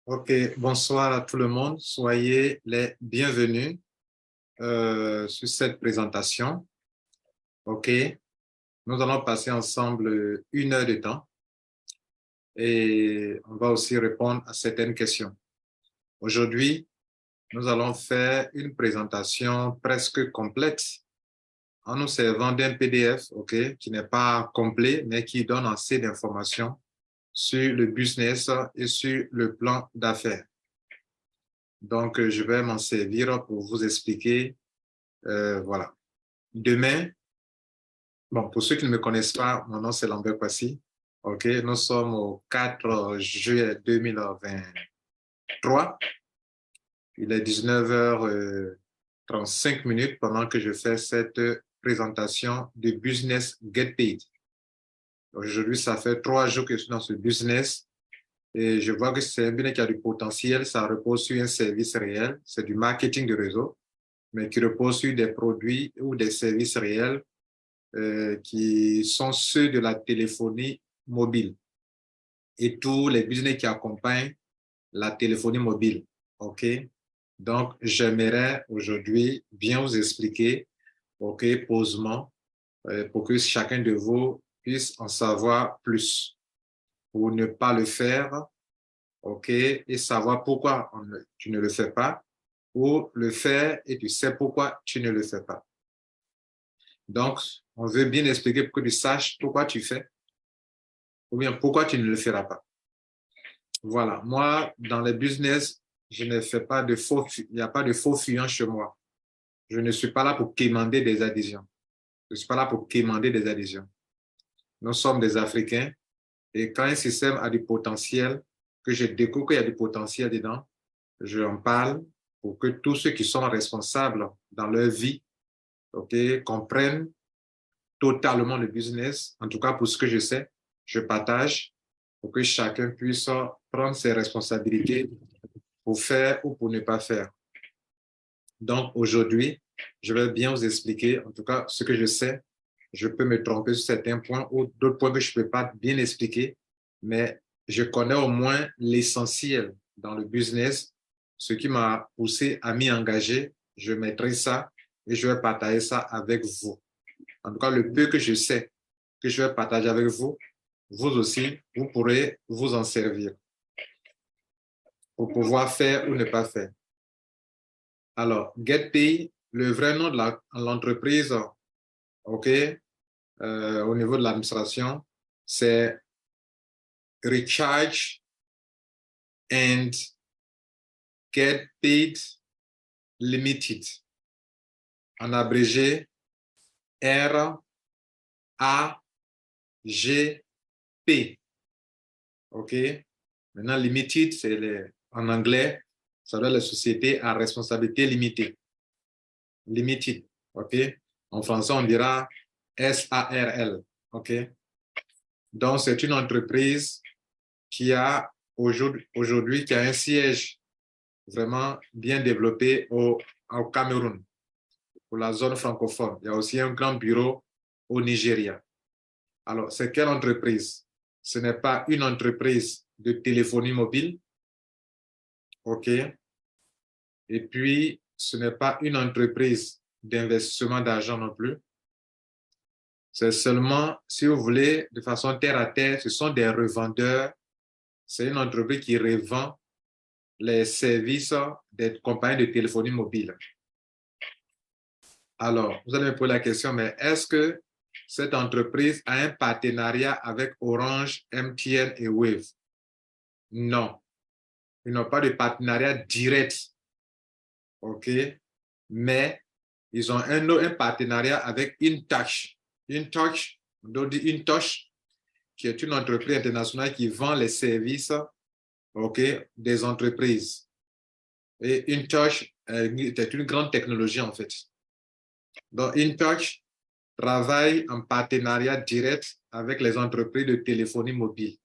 Ok, bonsoir à tout le monde. Soyez les bienvenus sur cette présentation. Ok, nous allons passer ensemble 1 heure de temps et on va aussi répondre à certaines questions. Aujourd'hui, nous allons faire une présentation presque complète en nous servant d'un PDF, ok, qui n'est pas complet, mais qui donne assez d'informations sur le business et sur le plan d'affaires. Donc, je vais m'en servir pour vous expliquer. Voilà. Demain, bon, pour ceux qui ne me connaissent pas, mon nom c'est Lambert Kwasi. OK, nous sommes au 4 juillet 2023. Il est 19h35 pendant que je fais cette présentation de Business Get Paid. Aujourd'hui, ça fait 3 jours que je suis dans ce business et je vois que c'est un business qui a du potentiel. Ça repose sur un service réel. C'est du marketing de réseau, mais qui repose sur des produits ou des services réels qui sont ceux de la téléphonie mobile et tous les business qui accompagnent la téléphonie mobile. OK? Donc, j'aimerais aujourd'hui bien vous expliquer, OK, posément, pour que chacun de vous puisse en savoir plus, pour ne pas le faire, OK, et savoir pourquoi tu ne le fais pas, ou le faire et tu sais pourquoi tu ne le fais pas. Donc, on veut bien expliquer pour que tu saches pourquoi tu fais ou bien pourquoi tu ne le feras pas. Voilà, moi, dans les business, je ne fais pas de faux, il n'y a pas de faux fuyants chez moi. Je ne suis pas là pour quémander des adhésions. Je ne suis pas là pour quémander des adhésions. Nous sommes des Africains et quand un système a du potentiel, que je découvre qu'il y a du potentiel dedans, je en parle pour que tous ceux qui sont responsables dans leur vie, OK, comprennent totalement le business. En tout cas, pour ce que je sais, je partage pour que chacun puisse prendre ses responsabilités pour faire ou pour ne pas faire. Donc, aujourd'hui, je vais bien vous expliquer, en tout cas, ce que je sais. Je peux me tromper sur certains points ou d'autres points que je ne peux pas bien expliquer, mais je connais au moins l'essentiel dans le business, ce qui m'a poussé à m'y engager. Je mettrai ça et je vais partager ça avec vous. En tout cas, le peu que je sais, que je vais partager avec vous, vous aussi, vous pourrez vous en servir pour pouvoir faire ou ne pas faire. Alors, GetPay, le vrai nom de l'entreprise, OK, au niveau de l'administration, c'est Recharge and Get Paid Limited. En abrégé, RAGP. OK? Maintenant, Limited, en anglais, ça doit être la société à responsabilité limitée. Limited. OK? En français, on dira SARL. OK? Donc, c'est une entreprise qui a aujourd'hui qui a un siège vraiment bien développé au Cameroun, pour la zone francophone. Il y a aussi un grand bureau au Nigeria. Alors, c'est quelle entreprise? Ce n'est pas une entreprise de téléphonie mobile, OK? Et puis, ce n'est pas une entreprise d'investissement d'argent non plus. C'est seulement, si vous voulez, de façon terre à terre, ce sont des revendeurs. C'est une entreprise qui revend les services des compagnies de téléphonie mobile. Alors, vous allez me poser la question, mais est-ce que cette entreprise a un partenariat avec Orange, MTN et Wave? Non, ils n'ont pas de partenariat direct, OK? Mais ils ont un partenariat avec InTouch. InTouch, on doit dire InTouch, qui est une entreprise internationale qui vend les services, OK, des entreprises. Et InTouch est une grande technologie, en fait. Donc, InTouch travaille en partenariat direct avec les entreprises de téléphonie mobile.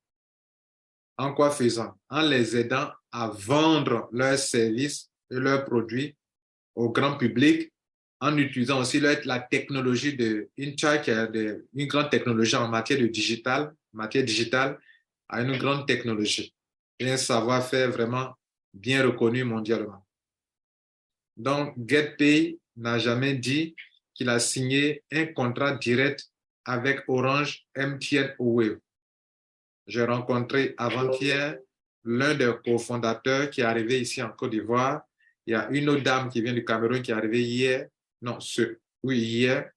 En quoi faisant? En les aidant à vendre leurs services et leurs produits au grand public, en utilisant aussi la technologie de InTouch, qui est une grande technologie en matière digitale, a une grande technologie. et un savoir-faire vraiment bien reconnu mondialement. Donc, GetPay n'a jamais dit qu'il a signé un contrat direct avec Orange, MTN ou Wave. J'ai rencontré avant-hier l'un des cofondateurs qui est arrivé ici en Côte d'Ivoire. Il y a une autre dame qui vient du Cameroun qui est arrivée hier. Non, oui, hier.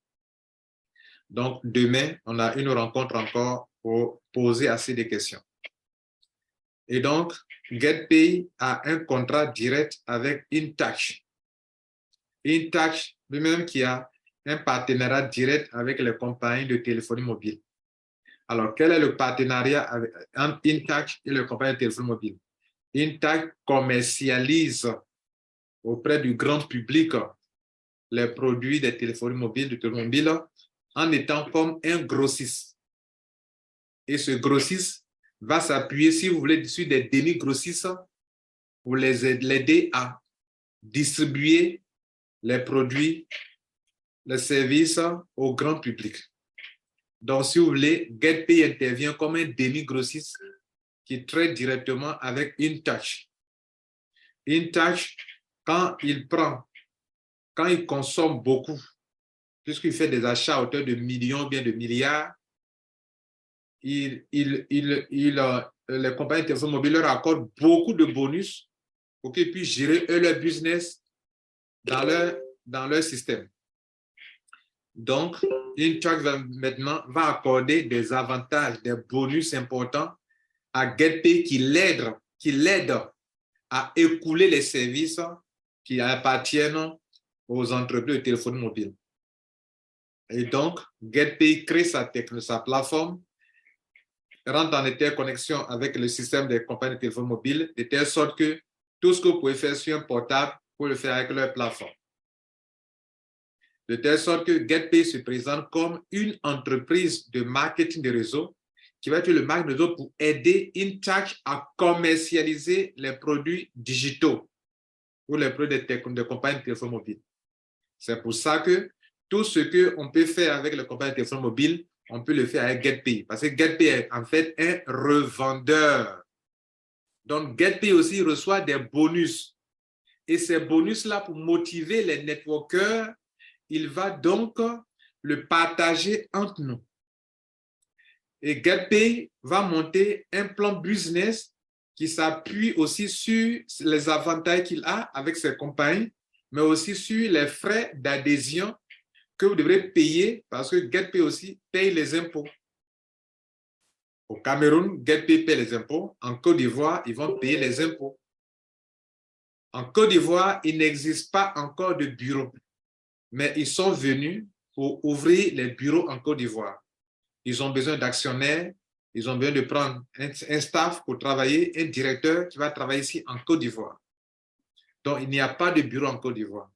Donc, demain, on a une rencontre encore pour poser assez de questions. Et donc, GetPay a un contrat direct avec InTouch. InTouch, lui-même qui a un partenariat direct avec les compagnies de téléphonie mobile. Alors, quel est le partenariat entre InTouch et les compagnies de téléphonie mobile? InTouch commercialise auprès du grand public les produits des téléphones mobiles, en étant comme un grossiste. Et ce grossiste va s'appuyer, si vous voulez, sur des demi-grossistes pour les aider à distribuer les produits, les services au grand public. Donc, si vous voulez, GetPay intervient comme un demi-grossiste qui traite directement avec InTouch. InTouch, quand il consomme beaucoup, puisqu'il fait des achats à hauteur de millions, bien de milliards, les compagnies de téléphone mobile leur accordent beaucoup de bonus pour qu'ils puissent gérer leur business dans leur système. Donc, InTouch maintenant va accorder des avantages, des bonus importants à GetPay qui l'aide à écouler les services qui appartiennent aux entreprises de téléphonie mobile. Et donc, GetPay crée sa plateforme, rentre en interconnexion avec le système des compagnies de téléphone mobile, de telle sorte que tout ce que vous pouvez faire sur un portable, vous pouvez le faire avec leur plateforme. De telle sorte que GetPay se présente comme une entreprise de marketing de réseau qui va être le marketing de réseau pour aider InTouch à commercialiser les produits digitaux ou les produits de compagnies de téléphone mobile. C'est pour ça que tout ce qu'on peut faire avec les compagnies de téléphone mobile, on peut le faire avec GetPay. Parce que GetPay est en fait un revendeur. Donc, GetPay aussi reçoit des bonus. Et ces bonus-là, pour motiver les networkers, il va donc le partager entre nous. Et GetPay va monter un plan business qui s'appuie aussi sur les avantages qu'il a avec ses compagnies, mais aussi sur les frais d'adhésion que vous devrez payer parce que GetPay aussi paye les impôts. Au Cameroun, GetPay paye les impôts. En Côte d'Ivoire, ils vont payer les impôts. En Côte d'Ivoire, il n'existe pas encore de bureau, mais ils sont venus pour ouvrir les bureaux en Côte d'Ivoire. Ils ont besoin d'actionnaires, ils ont besoin de prendre un staff pour travailler, un directeur qui va travailler ici en Côte d'Ivoire. Donc, il n'y a pas de bureau en Côte d'Ivoire.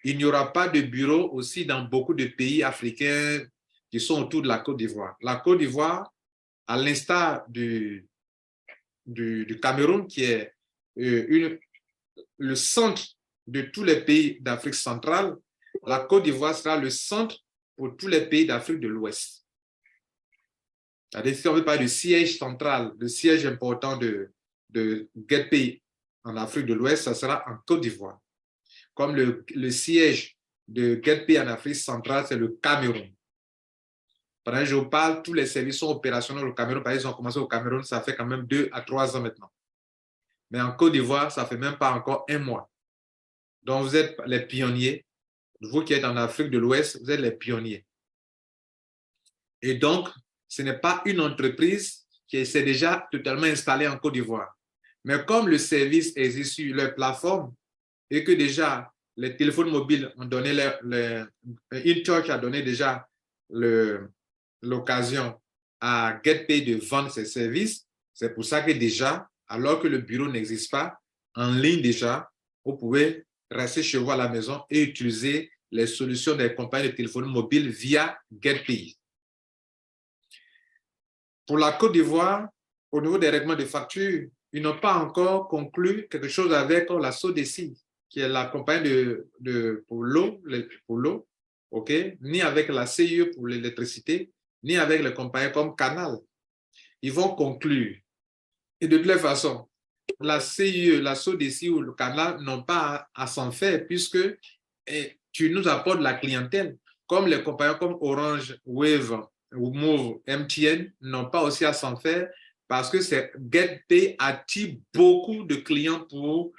Il n'y aura pas de bureau aussi dans beaucoup de pays africains qui sont autour de la Côte d'Ivoire. La Côte d'Ivoire, à l'instar du Cameroun, qui est le centre de tous les pays d'Afrique centrale, la Côte d'Ivoire sera le centre pour tous les pays d'Afrique de l'Ouest. C'est-à-dire, si on veut parler du siège central, le siège important de GetPay en Afrique de l'Ouest, ça sera en Côte d'Ivoire. Comme le siège de GetPay en Afrique centrale, c'est le Cameroun. Pendant que je vous parle, tous les services sont opérationnels au Cameroun. Par exemple, ils ont commencé au Cameroun, ça fait quand même 2 à 3 ans maintenant. Mais en Côte d'Ivoire, ça ne fait même pas encore 1 mois. Donc, vous êtes les pionniers. Vous qui êtes en Afrique de l'Ouest, vous êtes les pionniers. Et donc, ce n'est pas une entreprise qui s'est déjà totalement installée en Côte d'Ivoire. Mais comme le service existe sur leur plateforme et que déjà les téléphones mobiles ont donné InTouch a donné déjà l'occasion à GetPay de vendre ses services, c'est pour ça que déjà, alors que le bureau n'existe pas, en ligne déjà, vous pouvez rester chez vous à la maison et utiliser les solutions des compagnies de téléphonie mobile via GetPay. Pour la Côte d'Ivoire, au niveau des règlements de facture, ils n'ont pas encore conclu quelque chose avec la SODECI, qui est la compagnie pour l'eau, okay? Ni avec la CIE pour l'électricité, ni avec les compagnies comme Canal. Ils vont conclure. Et de toute façon, la CIE, la SODECI ou le Canada n'ont pas à s'en faire puisque tu nous apportes la clientèle. Comme les compagnies comme Orange, Wave ou Move, MTN n'ont pas aussi à s'en faire parce que GetPay attire beaucoup de clients pour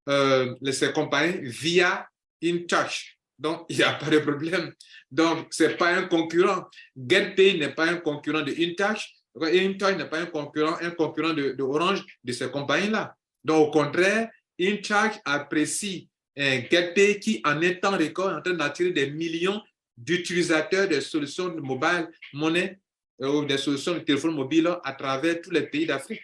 ces compagnies via InTouch. Donc, il n'y a pas de problème. Donc, ce n'est pas un concurrent. GetPay n'est pas un concurrent de InTouch. InTouch n'est pas un concurrent de Orange, de ces compagnies-là. Donc, au contraire, InTouch apprécie GetPay qui, en un temps record, est en train d'attirer des millions d'utilisateurs de solutions de mobile money ou des solutions de téléphone mobile à travers tous les pays d'Afrique.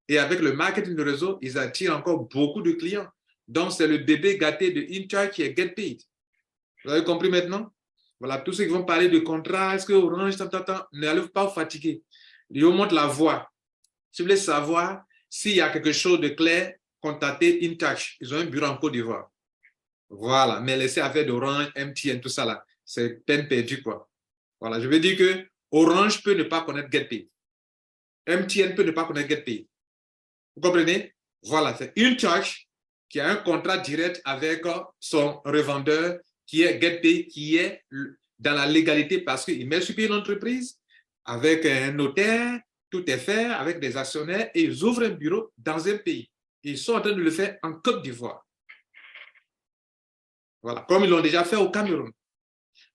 Et avec le marketing de réseau, ils attirent encore beaucoup de clients. Donc, c'est le bébé gâté de InTouch qui est GetPaid. Vous avez compris maintenant? Voilà, tous ceux qui vont parler de contrat, est-ce que Orange, n'allez pas vous fatiguer. Je vous montre la voie. Si vous voulez savoir s'il y a quelque chose de clair, contactez InTouch. Ils ont un bureau en Côte d'Ivoire. Voilà, mais laissez affaire d'Orange, MTN, tout ça là. C'est peine perdue, quoi. Voilà, je veux dire que Orange peut ne pas connaître GetPaid. MTN peut ne pas connaître GetPaid. Vous comprenez? Voilà, c'est InTouch qui a un contrat direct avec son revendeur qui est GetPay, qui est dans la légalité parce qu'il met sur pied l'entreprise avec un notaire, tout est fait avec des actionnaires et ils ouvrent un bureau dans un pays. Ils sont en train de le faire en Côte d'Ivoire. Voilà, comme ils l'ont déjà fait au Cameroun.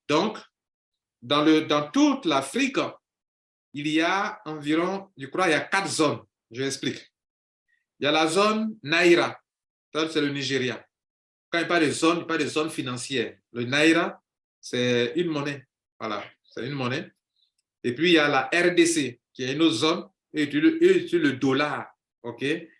Donc, dans toute l'Afrique, il y a environ, je crois, il y a 4 zones. Je explique. Il y a la zone Naira, c'est le Nigeria. Quand il parle de zone, il parle de zone financière. Le Naira, c'est une monnaie. Voilà, c'est une monnaie. Et puis, il y a la RDC, qui est une autre zone, et le dollar. OK? Et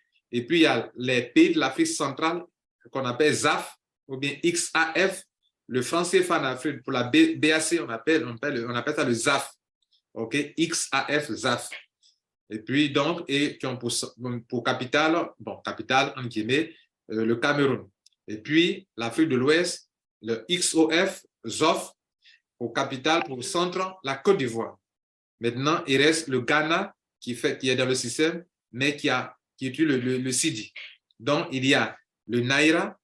puis, il y a les pays de l'Afrique centrale, qu'on appelle ZAF, ou bien XAF. Le franc CFA en Afrique, pour la BAC, on appelle ça le ZAF. OK? XAF, ZAF. Et puis, donc, et qui ont pour capitale, en guillemets, le Cameroun. Et puis, l'Afrique de l'Ouest, le XOF, ZOF, au capital, pour le centre, la Côte d'Ivoire. Maintenant, il reste le Ghana qui est dans le système, mais qui utilise le CIDI. Donc, il y a le Naira,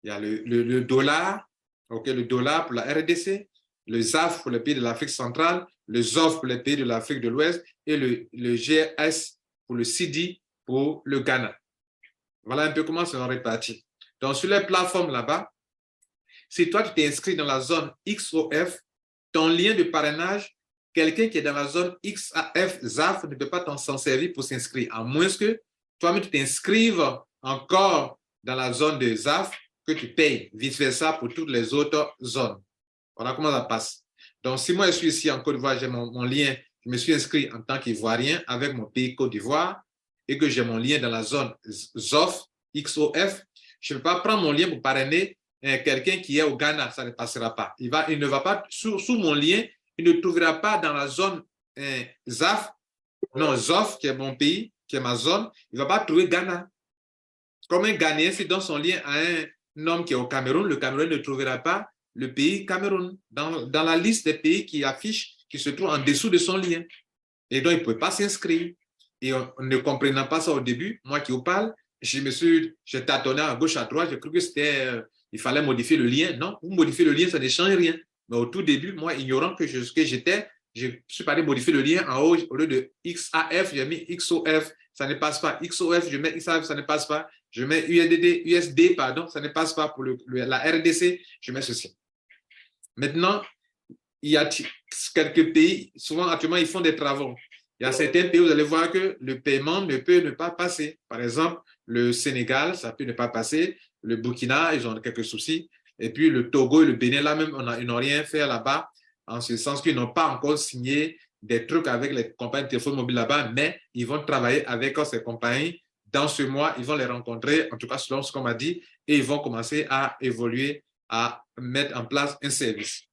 il y a le dollar, okay, le dollar pour la RDC, le ZAF pour les pays de l'Afrique centrale, le ZOF pour les pays de l'Afrique de l'Ouest et le GS pour le CIDI pour le Ghana. Voilà un peu comment c'est réparti. Donc, sur les plateformes là-bas, si toi, tu t'es inscrit dans la zone XOF, ton lien de parrainage, quelqu'un qui est dans la zone XAF, ZAF ne peut pas s'en servir pour s'inscrire, à moins que toi-même tu t'inscrives encore dans la zone de ZAF, que tu payes, vice-versa pour toutes les autres zones. Voilà comment ça passe. Donc, si moi je suis ici en Côte d'Ivoire, j'ai mon lien, je me suis inscrit en tant qu'Ivoirien avec mon pays Côte d'Ivoire et que j'ai mon lien dans la zone ZOF, XOF, je ne peux pas prendre mon lien pour parrainer quelqu'un qui est au Ghana, ça ne passera pas. Il ne va pas, sous mon lien, il ne trouvera pas dans la zone ZAF, non, ZOF, qui est mon pays, qui est ma zone, il ne va pas trouver Ghana. Comme un Ghanéen, s'il donne son lien à un homme qui est au Cameroun, le Cameroun ne trouvera pas le pays Cameroun dans la liste des pays qui affiche, qui se trouve en dessous de son lien. Et donc, il ne pouvait pas s'inscrire. Et on ne comprenant pas ça au début, moi qui vous parle, j'ai tâtonné à gauche, à droite, j'ai cru que il fallait modifier le lien. Non, vous modifiez le lien, ça ne change rien. Mais au tout début, moi, ignorant que j'étais, je suis pas allé modifier le lien en haut, au lieu de XAF, j'ai mis XOF, ça ne passe pas. XOF, je mets XAF, ça ne passe pas. Je mets USD, pardon, ça ne passe pas pour la RDC, je mets ceci. Maintenant, il y a quelques pays, souvent actuellement, ils font des travaux. Il y a certains pays où vous allez voir que le paiement ne peut ne pas passer. Par exemple, le Sénégal, ça peut ne pas passer. Le Burkina, ils ont quelques soucis. Et puis le Togo et le Bénin, là même, ils n'ont rien fait là-bas, en ce sens qu'ils n'ont pas encore signé des trucs avec les compagnies de téléphone mobile là-bas, mais ils vont travailler avec ces compagnies. Dans ce mois, ils vont les rencontrer, en tout cas selon ce qu'on m'a dit, et ils vont commencer à évoluer, à mettre en place un service.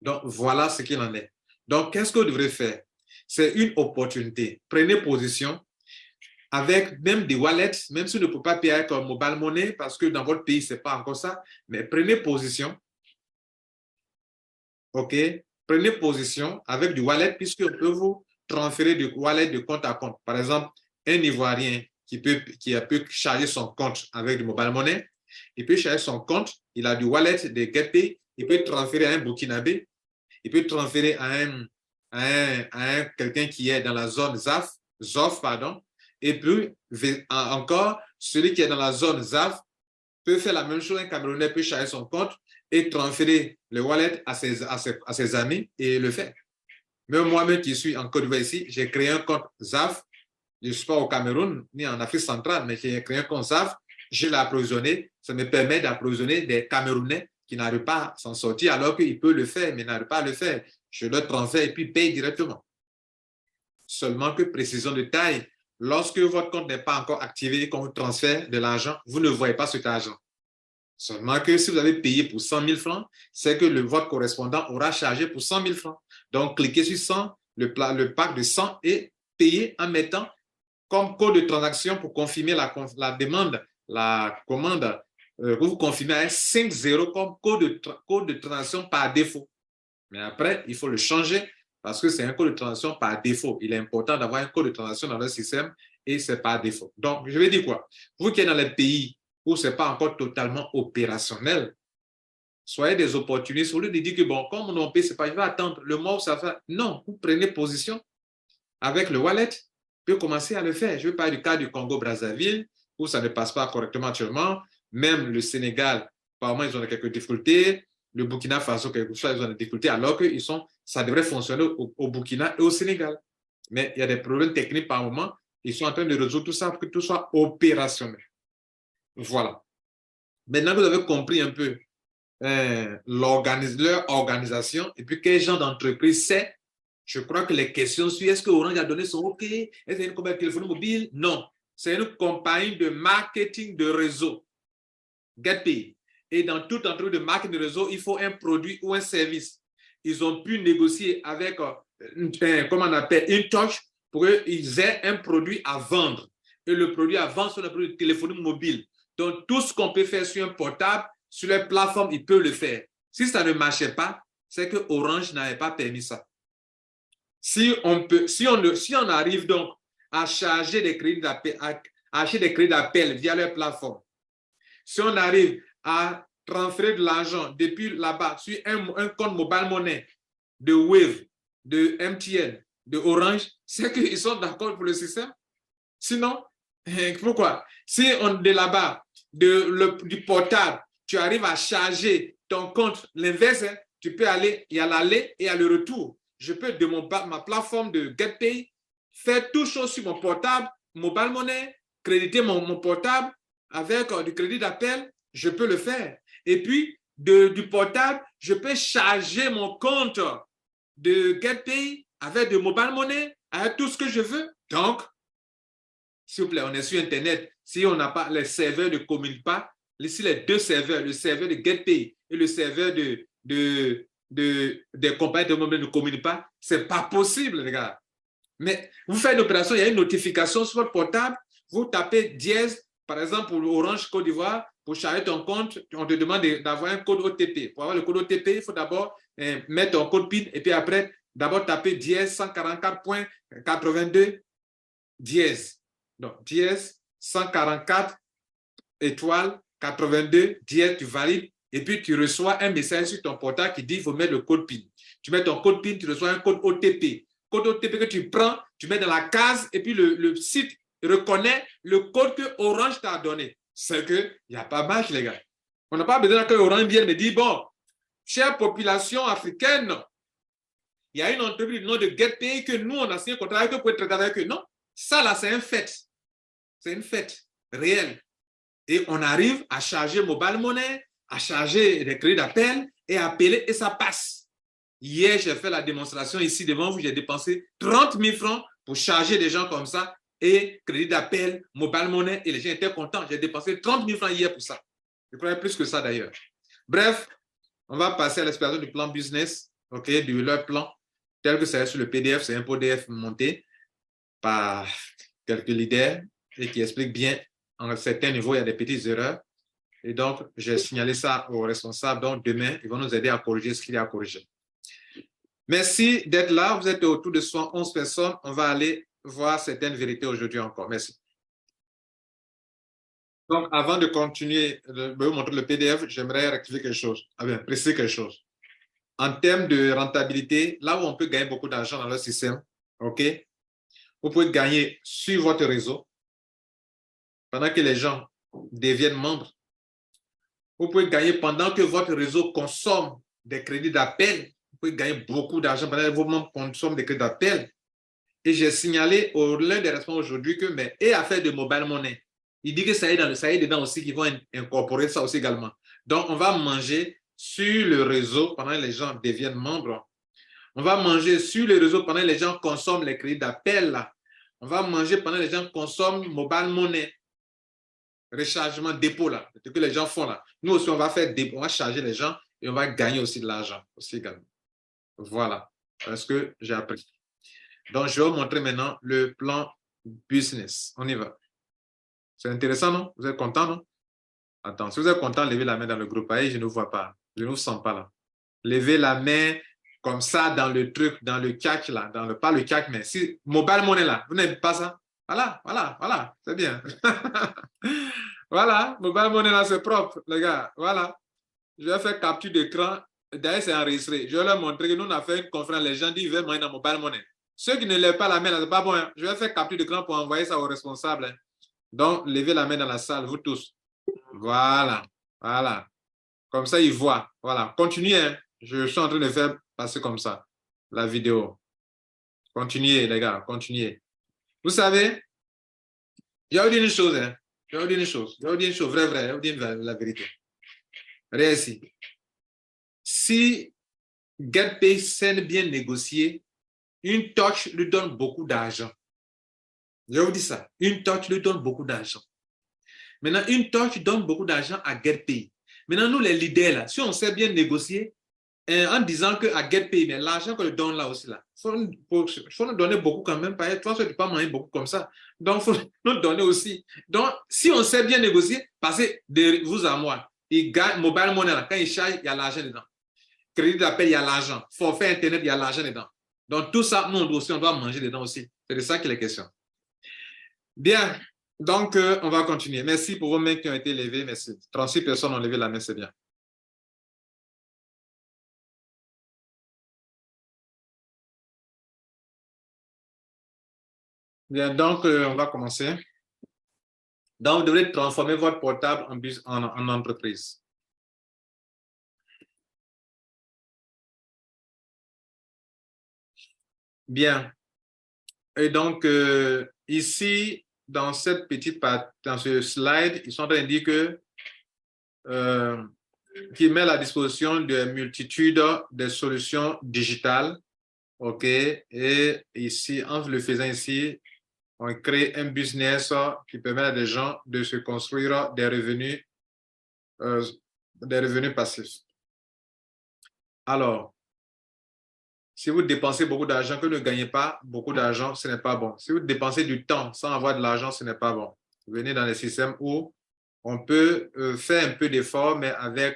Donc, voilà ce qu'il en est. Donc, qu'est-ce que vous devrez faire? C'est une opportunité. Prenez position avec même des wallets, même si vous ne pouvez pas payer avec un mobile money, parce que dans votre pays, ce n'est pas encore ça, mais prenez position. OK? Prenez position avec du wallet, puisqu'on peut vous transférer du wallet de compte à compte. Par exemple, un Ivoirien peut charger son compte avec du mobile money. Il peut charger son compte, il a du wallet de GetPay, il peut transférer à un Burkinabé, il peut transférer à quelqu'un qui est dans la zone ZOF, pardon. Et puis, encore, celui qui est dans la zone ZAF peut faire la même chose. Un Camerounais peut charger son compte et transférer le wallet à ses amis et le faire. Même moi-même qui suis en Côte d'Ivoire ici, j'ai créé un compte ZAF. Je ne suis pas au Cameroun ni en Afrique centrale, mais j'ai créé un compte ZAF. Je l'ai approvisionné. Ça me permet d'approvisionner des Camerounais qui n'arrivent pas à s'en sortir alors qu'ils peuvent le faire, mais n'arrivent pas à le faire. Je leur transfère et puis paye directement. Seulement que, précision de taille, lorsque votre compte n'est pas encore activé et qu'on vous transfère de l'argent, vous ne voyez pas cet argent. Seulement que si vous avez payé pour 100 000 francs, c'est que votre correspondant aura chargé pour 100 000 francs. Donc, cliquez sur 100, le pack de 100 et payez en mettant comme code de transaction pour confirmer la demande, la commande, vous confirmez à 5-0 comme code de transaction par défaut. Mais après, il faut le changer parce que c'est un code de transaction par défaut. Il est important d'avoir un code de transaction dans le système et c'est par défaut. Donc, je vais dire quoi? Vous qui êtes dans les pays où ce n'est pas encore totalement opérationnel, soyez des opportunistes. Au lieu de dire que, bon, comme mon pays, c'est pas, je vais attendre le mois où ça fait. Non, vous prenez position avec le wallet, vous pouvez commencer à le faire. Je vais parler du cas du Congo-Brazzaville où ça ne passe pas correctement actuellement. Même le Sénégal, apparemment, ils ont quelques difficultés. Le Burkina Faso, quelque chose, ils ont des difficultés, alors que ça devrait fonctionner au Burkina et au Sénégal. Mais il y a des problèmes techniques par moment. Ils sont en train de résoudre tout ça pour que tout soit opérationnel. Voilà. Maintenant que vous avez compris un peu leur organisation et puis quel genre d'entreprise c'est, je crois que les questions suivent, est-ce que Orange a donné son OK? Est-ce que c'est une compagnie de téléphonie mobile? Non. C'est une compagnie de marketing de réseau. GetPay. Et dans toute entreprise de marketing de réseau, il faut un produit ou un service. Ils ont pu négocier avec, comment on appelle, InTouch pour qu'ils aient un produit à vendre. Et le produit à vendre, c'est un produit de téléphonie mobile. Donc, tout ce qu'on peut faire sur un portable, sur les plateformes, ils peuvent le faire. Si ça ne marchait pas, c'est que Orange n'avait pas permis ça. Si on arrive donc à charger des crédits d'appel, à acheter des crédits d'appel via leur plateforme, si on arrive à transférer de l'argent depuis là-bas sur un compte mobile money de Wave, de MTN, de Orange, c'est qu'ils sont d'accord pour le système. Sinon, pourquoi? Si de là-bas, du portable, tu arrives à charger ton compte, l'inverse, tu peux aller, il y a l'aller et il y a le retour. Je peux, de ma plateforme de GetPay, faire tout chose sur mon portable, mobile money, créditer mon portable avec du crédit d'appel, je peux le faire. Et puis, du portable, je peux charger mon compte de GetPay avec de mobile money, avec tout ce que je veux. Donc, s'il vous plaît, on est sur Internet. Si on n'a pas, les serveurs ne communiquent pas, si les deux serveurs, le serveur de GetPay et le serveur des compagnies de mobile ne communiquent pas, ce n'est pas possible, les gars. Mais vous faites une opération, il y a une notification sur votre portable, vous tapez dièse, par exemple pour Orange Côte d'Ivoire, pour charger ton compte, on te demande d'avoir un code OTP. Pour avoir le code OTP, il faut d'abord mettre ton code PIN et puis après, d'abord taper dièse 144.82 dièse. Donc, dièse 144 étoile 82 dièse, tu valides et puis tu reçois un message sur ton portable qui dit qu'il faut mettre le code PIN. Tu mets ton code PIN, tu reçois un code OTP. Code OTP que tu prends, tu mets dans la case et puis le site reconnaît le code que Orange t'a donné. C'est qu'il n'y a pas marche, les gars. On n'a pas besoin que Orange vienne me dire, bon, chère population africaine, il y a une entreprise du nom de GetPay que nous, on a signé un contrat avec eux pour traiter avec eux. Non, ça là, c'est un fait. C'est une fête réelle. Et on arrive à charger mobile money, à charger des crédits d'appel et à appeler et ça passe. Hier, j'ai fait la démonstration ici devant vous, j'ai dépensé 30 000 francs pour charger des gens comme ça et crédit d'appel, mobile money et les gens étaient contents. J'ai dépensé 30 000 francs hier pour ça. Je crois plus que ça d'ailleurs. Bref, on va passer à l'explication du plan business, okay, de leur plan, tel que c'est sur le PDF, c'est un PDF monté par quelques leaders et qui explique bien, à un certain niveau, il y a des petites erreurs. Et donc, j'ai signalé ça aux responsables. Donc, demain, ils vont nous aider à corriger ce qu'il y a à corriger. Merci d'être là. Vous êtes autour de 111 personnes. On va aller voir certaines vérités aujourd'hui encore. Merci. Donc, avant de continuer de vous montrer le PDF, j'aimerais rectifier quelque chose, préciser quelque chose. En termes de rentabilité, là où on peut gagner beaucoup d'argent dans le système, OK, vous pouvez gagner sur votre réseau pendant que les gens deviennent membres. Vous pouvez gagner pendant que votre réseau consomme des crédits d'appel. Vous pouvez gagner beaucoup d'argent pendant que vos membres consomment des crédits d'appel. Et j'ai signalé au l'un des responsables aujourd'hui que, mais, et affaire de mobile money. Il dit que ça y est dedans aussi, qu'ils vont incorporer ça aussi également. Donc, on va manger sur le réseau pendant que les gens deviennent membres. On va manger sur le réseau pendant que les gens consomment les crédits d'appel. On va manger pendant que les gens consomment mobile money. Rechargement, dépôt, là, ce que les gens font là. Nous aussi, on va faire dépôt, on va charger les gens et on va gagner aussi de l'argent aussi également. Voilà, parce que j'ai appris. Donc, je vais vous montrer maintenant le plan business. On y va. C'est intéressant, non? Vous êtes content, non? Attends, si vous êtes content, levez la main dans le groupe. Allez, je ne vous vois pas. Je ne vous sens pas là. Levez la main comme ça dans le truc, dans le CAC là, pas le CAC, mais si mobile money là, vous n'aimez pas ça? Voilà, voilà, voilà, c'est bien. Voilà, mobile money là, c'est propre, les gars. Voilà. Je vais faire capture d'écran. D'ailleurs, c'est enregistré. Je vais leur montrer que nous, on a fait une conférence. Les gens disent qu'ils veulent money dans mobile money. Ceux qui ne lèvent pas la main, là, c'est pas bon. Hein. Je vais faire capture d'écran pour envoyer ça aux responsables. Hein. Donc, levez la main dans la salle, vous tous. Voilà. Voilà. Comme ça, ils voient. Voilà. Continuez. Hein. Je suis en train de faire passer comme ça la vidéo. Continuez, les gars. Continuez. Vous savez, je vais vous dire une chose. Hein. Je vais vous dire une chose. Je vais vous dire une chose vraie. Je vais vous dire la vérité. Regardez ici. Si GetPay s'est bien négocié, une touch lui donne beaucoup d'argent. Je vous dis ça. Une touch lui donne beaucoup d'argent. Maintenant, une touch donne beaucoup d'argent à GetPay. Maintenant, nous, les leaders, là, si on sait bien négocier, en disant qu'à GetPay, mais l'argent qu'on lui donne là aussi, là, faut nous donner beaucoup quand même. Toi, tu ne peux pas manger beaucoup comme ça. Donc, il faut nous donner aussi. Donc, si on sait bien négocier, passez de vous à moi. Il gagne mobile money, là, quand il charge, il y a l'argent dedans. Crédit d'appel, il y a l'argent. Forfait Internet, il y a l'argent dedans. Donc, tout ça, nous, aussi, on doit manger dedans aussi. C'est de ça qu'il est question. Bien. Donc, on va continuer. Merci pour vos mains qui ont été levées. Merci. 36 personnes ont levé la main, c'est bien. Bien, donc, on va commencer. Donc, vous devrez transformer votre portable en entreprise. Bien. Et donc, ici, dans cette petite partie, dans ce slide, ils sont en train de dire que qui met à la disposition de multitude de solutions digitales. OK. Et ici, en le faisant ici, on crée un business qui permet à des gens de se construire des revenus passifs. Alors, si vous dépensez beaucoup d'argent que vous ne gagnez pas beaucoup d'argent, ce n'est pas bon. Si vous dépensez du temps sans avoir de l'argent, ce n'est pas bon. Venez dans les systèmes où on peut faire un peu d'effort, mais avec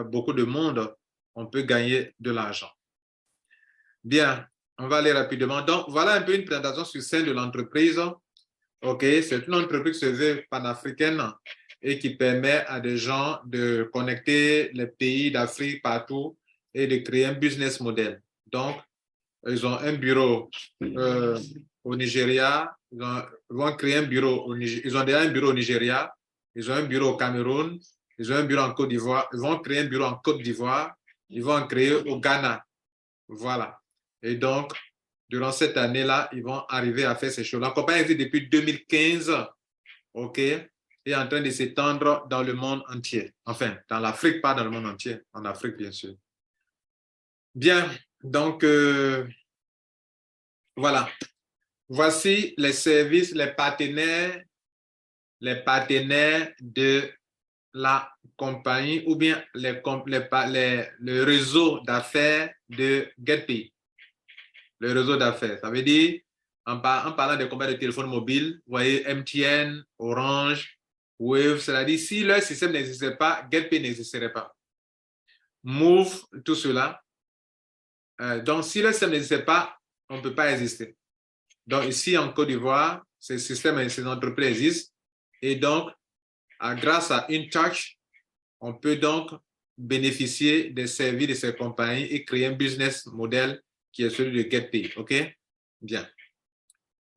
beaucoup de monde, on peut gagner de l'argent. Bien, on va aller rapidement. Donc, voilà un peu une présentation succincte de l'entreprise. OK, c'est une entreprise qui se veut panafricaine et qui permet à des gens de connecter les pays d'Afrique partout et de créer un business model. Donc, ils ont un bureau au Nigeria, ils vont créer un bureau au Nigeria, ils ont déjà un bureau au Nigeria, ils ont un bureau au Cameroun, ils ont un bureau en Côte d'Ivoire, ils vont créer un bureau en Côte d'Ivoire, ils vont en créer au Ghana. Voilà. Et donc, durant cette année-là, ils vont arriver à faire ces choses. La compagnie existe depuis 2015, OK, et est en train de s'étendre dans le monde entier. Enfin, dans l'Afrique, pas dans le monde entier, en Afrique, bien sûr. Bien, donc, voilà. Voici les services, les partenaires de la compagnie ou bien le réseau d'affaires de GetPay. Le réseau d'affaires, ça veut dire, en parlant des compagnies de téléphone mobile, vous voyez MTN, Orange, Wave, c'est-à-dire si leur système n'existait pas, GetPay n'existerait pas. Move, tout cela. Donc, si le système n'existait pas, on ne peut pas exister. Donc, ici, en Côte d'Ivoire, ces systèmes et ces entreprises existent. Et donc, Grâce à InTouch, on peut donc bénéficier des services de ces compagnies et créer un business model qui est celui de GetPay. OK? Bien.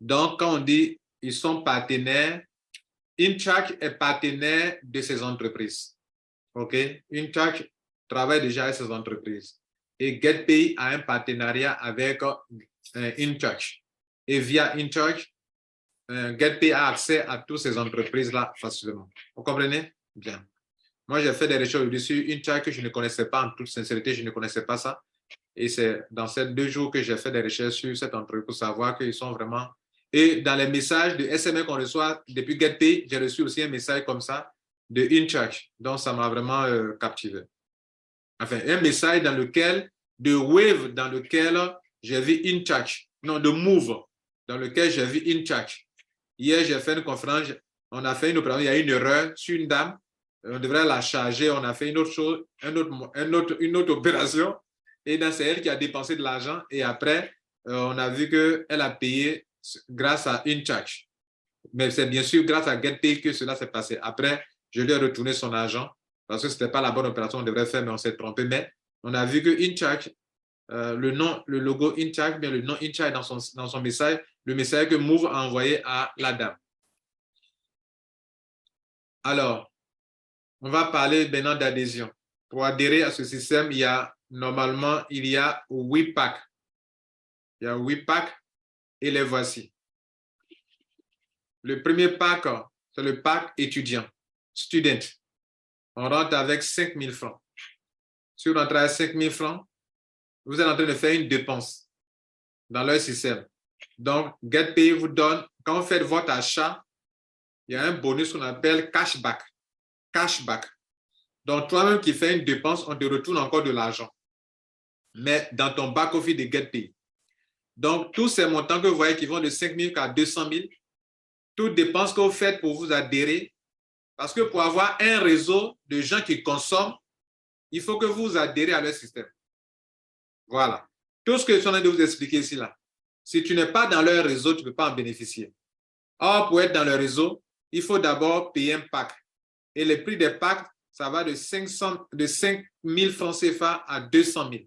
Donc, quand on dit ils sont partenaires, InTouch est partenaire de ces entreprises. OK? InTouch travaille déjà avec ces entreprises. Et GetPay a un partenariat avec InTouch. Et via InTouch, GetPay a accès à toutes ces entreprises-là facilement. Vous comprenez? Bien. Moi, j'ai fait des recherches dessus. InTouch que je ne connaissais pas, en toute sincérité, je ne connaissais pas ça. Et c'est dans ces 2 jours que j'ai fait des recherches sur cette entreprise pour savoir qu'ils sont vraiment... Et dans les messages de SMS qu'on reçoit depuis GetPay, j'ai reçu aussi un message comme ça de InTouch. Donc, ça m'a vraiment captivé. Enfin, un message dans lequel, de Wave dans lequel j'ai vu InTouch. Non, de Move dans lequel j'ai vu InTouch. Hier, j'ai fait une conférence, on a fait une opération, il y a une erreur sur une dame, on devrait la charger, on a fait une autre chose, une autre opération, et c'est elle qui a dépensé de l'argent, et après, on a vu qu'elle a payé grâce à InTouch. Mais c'est bien sûr grâce à GetPay que cela s'est passé. Après, je lui ai retourné son argent, parce que ce n'était pas la bonne opération qu'on devrait faire, mais on s'est trompé. Mais on a vu que InTouch, le logo InTouch, bien le nom InTouch dans son message, le message que Move a envoyé à la dame. Alors, on va parler maintenant d'adhésion. Pour adhérer à ce système, normalement, il y a 8 packs. Il y a 8 packs et les voici. Le premier pack, c'est le pack étudiant, student. On rentre avec 5 000 francs. Si vous rentrez avec 5 000 francs, vous êtes en train de faire une dépense dans leur système. Donc, GetPay vous donne, quand vous faites votre achat, il y a un bonus qu'on appelle cashback. Cashback. Donc, toi-même qui fais une dépense, on te retourne encore de l'argent. Mais dans ton back-office de GetPay. Donc, tous ces montants que vous voyez qui vont de 5 000 à 200 000, toutes dépenses que vous faites pour vous adhérer, parce que pour avoir un réseau de gens qui consomment, il faut que vous adhérez à leur système. Voilà. Tout ce que je suis en train de vous expliquer ici, là. Si tu n'es pas dans leur réseau, tu ne peux pas en bénéficier. Or, pour être dans le réseau, il faut d'abord payer un pack. Et le prix des packs, ça va de 5 000 francs CFA à 200 000.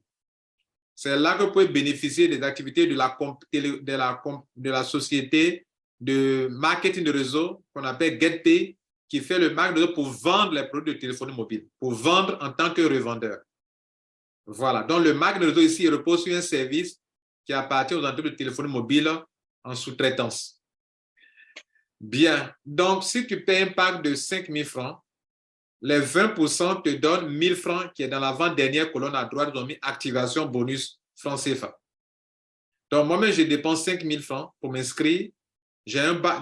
C'est là que vous pouvez bénéficier des activités de la société de marketing de réseau qu'on appelle GetPay, qui fait le marketing pour vendre les produits de téléphonie mobile, pour vendre en tant que revendeur. Voilà. Donc, le marketing de réseau ici repose sur un service qui appartient aux entreprises de téléphonie mobile en sous-traitance. Bien. Donc, si tu payes un pack de 5 000 francs, les 20% te donnent 1 000 francs qui est dans l'avant-dernière colonne à droite, ils ont mis activation bonus francs CFA. Donc, moi-même, je dépense 5 000 francs pour m'inscrire.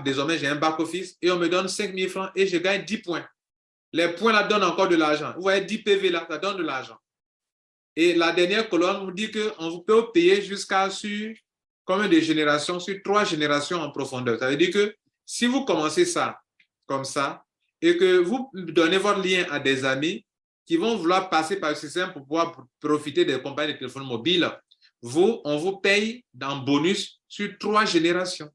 Désormais, j'ai un back-office et on me donne 5 000 francs et je gagne 10 points. Les points là donnent encore de l'argent. Vous voyez, 10 PV là, ça donne de l'argent. Et la dernière colonne nous dit qu'on peut payer jusqu'à sur combien de générations? Sur 3 générations en profondeur. Ça veut dire que si vous commencez ça comme ça et que vous donnez votre lien à des amis qui vont vouloir passer par le système pour pouvoir profiter des compagnies de téléphone mobile, on vous paye en bonus sur 3 générations.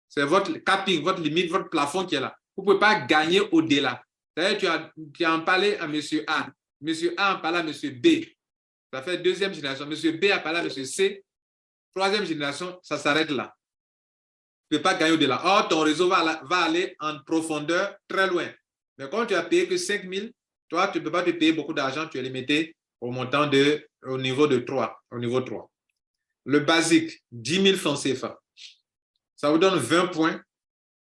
C'est votre capping, votre limite, votre plafond qui est là. Vous ne pouvez pas gagner au-delà. C'est-à-dire tu as en parlé à M. A. M. A en parlé à M. B. Ça fait 2e génération. M. B a parlé à M. C. 3e génération, ça s'arrête là. Tu ne peux pas gagner au-delà. Or, ton réseau va aller en profondeur très loin. Mais quand tu as payé que 5 000, toi, tu ne peux pas te payer beaucoup d'argent. Tu es limité au niveau de 3. Au niveau 3. Le basique, 10 000 francs CFA. Ça vous donne 20 points.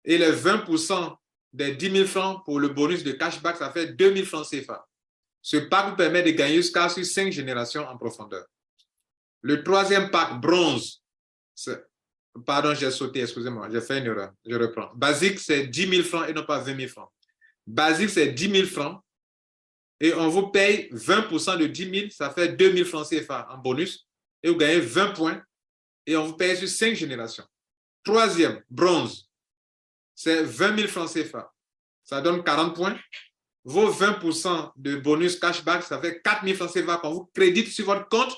Et les 20% des 10 000 francs pour le bonus de cashback, ça fait 2 000 francs CFA. Ce pack vous permet de gagner jusqu'à sur 5 générations en profondeur. Le 3e pack, bronze. Pardon, j'ai sauté, excusez-moi, j'ai fait une erreur. Je reprends. Basique, c'est 10 000 francs et non pas 20 000 francs. Basique, c'est 10 000 francs. Et on vous paye 20% de 10 000, ça fait 2 000 francs CFA en bonus. Et vous gagnez 20 points. Et on vous paye sur 5 générations. 3e, bronze. C'est 20 000 francs CFA. Ça donne 40 points. Vos 20% de bonus cashback, ça fait 4 000 francs CFA qu'on vous crédite sur votre compte.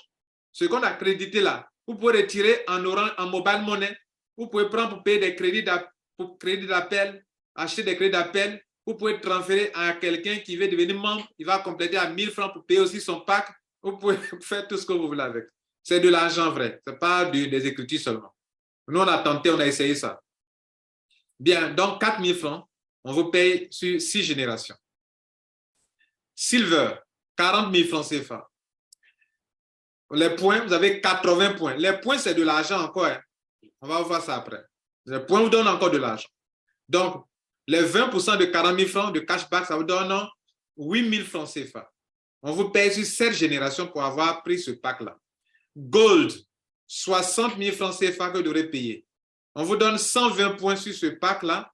Ce qu'on a crédité là, vous pouvez retirer en mobile money. Vous pouvez prendre pour payer des crédits d'appel, acheter des crédits d'appel Vous pouvez transférer à quelqu'un qui veut devenir membre. Il va compléter à 1000 francs pour payer aussi son pack. Vous pouvez faire tout ce que vous voulez avec. C'est de l'argent vrai. Ce n'est pas des écritures seulement. Nous, on a tenté, on a essayé ça. Bien, donc 4000 francs, on vous paye sur 6 générations. Silver, 40 000 francs CFA. Les points, vous avez 80 points. Les points, c'est de l'argent encore. Hein. On va voir ça après. Les points vous donnent encore de l'argent. Donc, les 20% de 40 000 francs de cashback, ça vous donne 8 000 francs CFA. On vous paye sur 7 générations pour avoir pris ce pack-là. Gold, 60 000 francs CFA que vous devrez payer. On vous donne 120 points sur ce pack-là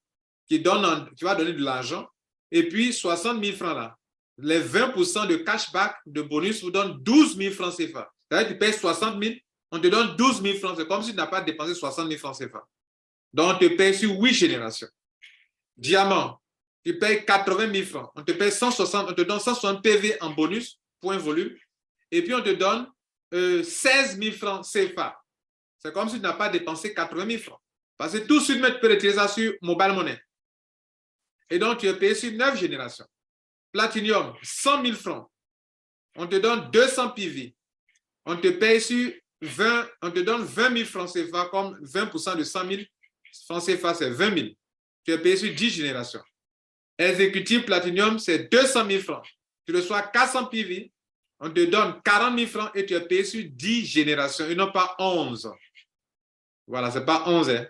qui va donner de l'argent. Et puis, 60 000 francs là. Les 20% de cashback, de bonus, vous donnent 12 000 francs CFA. C'est-à-dire que tu payes 60 000, on te donne 12 000 francs. C'est comme si tu n'as pas dépensé 60 000 francs CFA. Donc, on te paye sur 8 générations. Diamant, tu payes 80 000 francs. On te paye 160, on te donne 160 PV en bonus, point volume. Et puis, on te donne 16 000 francs CFA. C'est comme si tu n'as pas dépensé 80 000 francs. Parce que tout de suite, tu peux retirer ça sur Mobile Money. Et donc, tu es payé sur 9 générations. Platinum, 100 000 francs. On te donne 200 PV. On te paye sur 20, on te donne 20 000 francs CFA, comme 20% de 100 000 francs CFA, c'est 20 000. Tu es payé sur 10 générations. Exécutif Platinum, c'est 200 000 francs. Tu reçois 400 PV. On te donne 40 000 francs et tu es payé sur 10 générations et non pas 11. Voilà, ce n'est pas 11. Hein.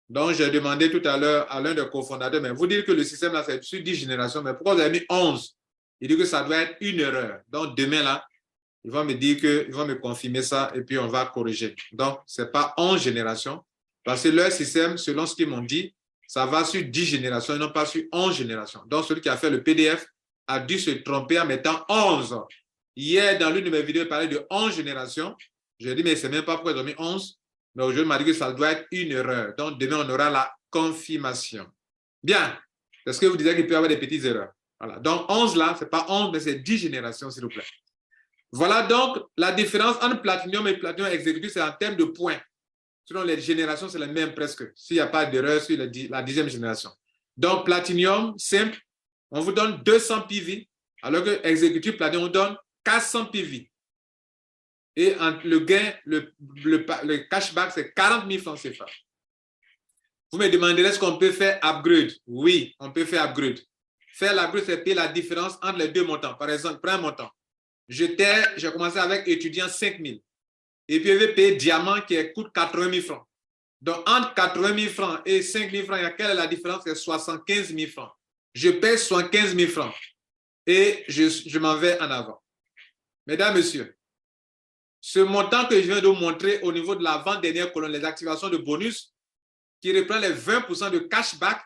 Donc, j'ai demandé tout à l'heure à l'un des cofondateurs, mais vous dites que le système là, c'est sur 10 générations, mais pourquoi vous avez mis 11? Il dit que ça doit être une erreur. Donc, demain là, ils vont me dire ils vont me confirmer ça et puis on va corriger. Donc, ce n'est pas 11 générations parce que leur système, selon ce qu'ils m'ont dit, ça va sur 10 générations et non pas sur 11 générations. Donc, celui qui a fait le PDF a dû se tromper en mettant 11. Hier, dans l'une de mes vidéos, il parlait de 11 générations. J'ai dit, mais c'est même pas pourquoi ils ont mis 11. Mais aujourd'hui, il m'a dit que ça doit être une erreur. Donc, demain, on aura la confirmation. Bien. Est-ce que vous disiez qu'il peut y avoir des petites erreurs? Voilà. Donc, 11 là, ce n'est pas 11, mais c'est 10 générations, s'il vous plaît. Voilà donc la différence entre Platinum et Platinum Executive, c'est en termes de points. Selon les générations, c'est la même presque. S'il n'y a pas d'erreur sur la 10e génération. Donc, Platinum, simple, on vous donne 200 PV, alors que Executive Platinum, on vous donne 400 PV. Et le gain, le cashback, c'est 40 000 francs CFA. Vous me demanderez est-ce qu'on peut faire upgrade? Oui, on peut faire upgrade. Faire l'upgrade, c'est payer la différence entre les deux montants. Par exemple, prends un montant. J'ai commencé avec étudiant 5 000. Et puis, je vais payer diamant qui coûte 80 000 francs. Donc, entre 80 000 francs et 5 000 francs, quelle est la différence? C'est 75 000 francs. Je paye 75 000 francs. Et je m'en vais en avant. Mesdames, Messieurs, ce montant que je viens de vous montrer au niveau de l'avant-dernière colonne, les activations de bonus, qui reprend les 20% de cashback,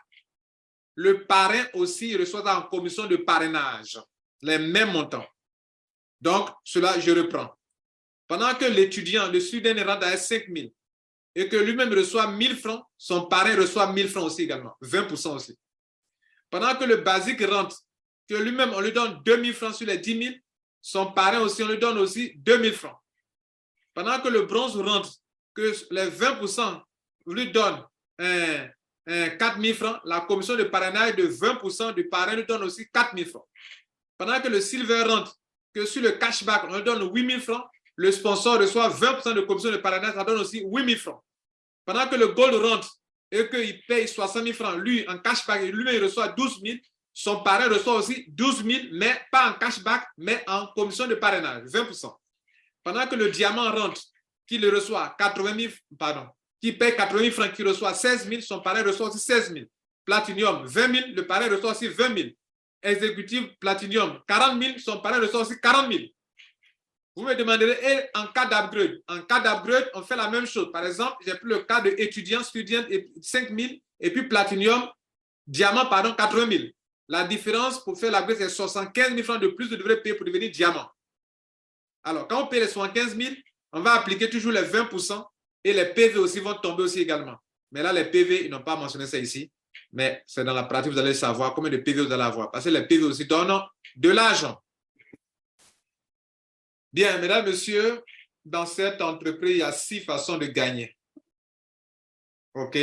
le parrain aussi reçoit en commission de parrainage les mêmes montants. Donc, cela, je reprends. Pendant que l'étudiant, le student rentre à 5 000 et que lui-même reçoit 1 000 francs, son parrain reçoit 1 000 francs aussi également, 20% aussi. Pendant que le basique rentre, que lui-même, on lui donne 2 000 francs sur les 10 000, son parrain aussi, on lui donne aussi 2 000 francs. Pendant que le bronze rentre, que les 20% lui donnent 4 000 francs, la commission de parrainage de 20% du parrain lui donne aussi 4 000 francs. Pendant que le silver rentre, que sur le cashback, on lui donne 8 000 francs, le sponsor reçoit 20% de commission de parrainage, ça donne aussi 8 000 francs. Pendant que le gold rentre et qu'il paye 60 000 francs, lui, en cashback, lui-même, il reçoit 12 000, son parrain reçoit aussi 12 000, mais pas en cashback, mais en commission de parrainage, 20%. Pendant que le diamant rentre, qu'il reçoit 80 000, pardon, qui paye 80 000 francs, qui reçoit 16 000, son parrain reçoit aussi 16 000. Platinum, 20 000, le parrain reçoit aussi 20 000. Exécutif Platinum, 40 000, son parrain reçoit aussi 40 000. Vous me demanderez, et en cas d'upgrade? En cas d'upgrade, on fait la même chose. Par exemple, j'ai pris le cas de étudiant, 5 000, et puis Platinum, diamant, pardon, 80 000. La différence pour faire l'upgrade, c'est 75 000 francs de plus que vous devrez payer pour devenir diamant. Alors, quand on paye les 75 000, on va appliquer toujours les 20% et les PV aussi vont tomber aussi également. Mais là, les PV, ils n'ont pas mentionné ça ici. Mais c'est dans la pratique, vous allez savoir combien de PV vous allez avoir. Parce que les PV aussi donnent de l'argent. Bien, mesdames, messieurs, dans cette entreprise, il y a 6 façons de gagner. OK?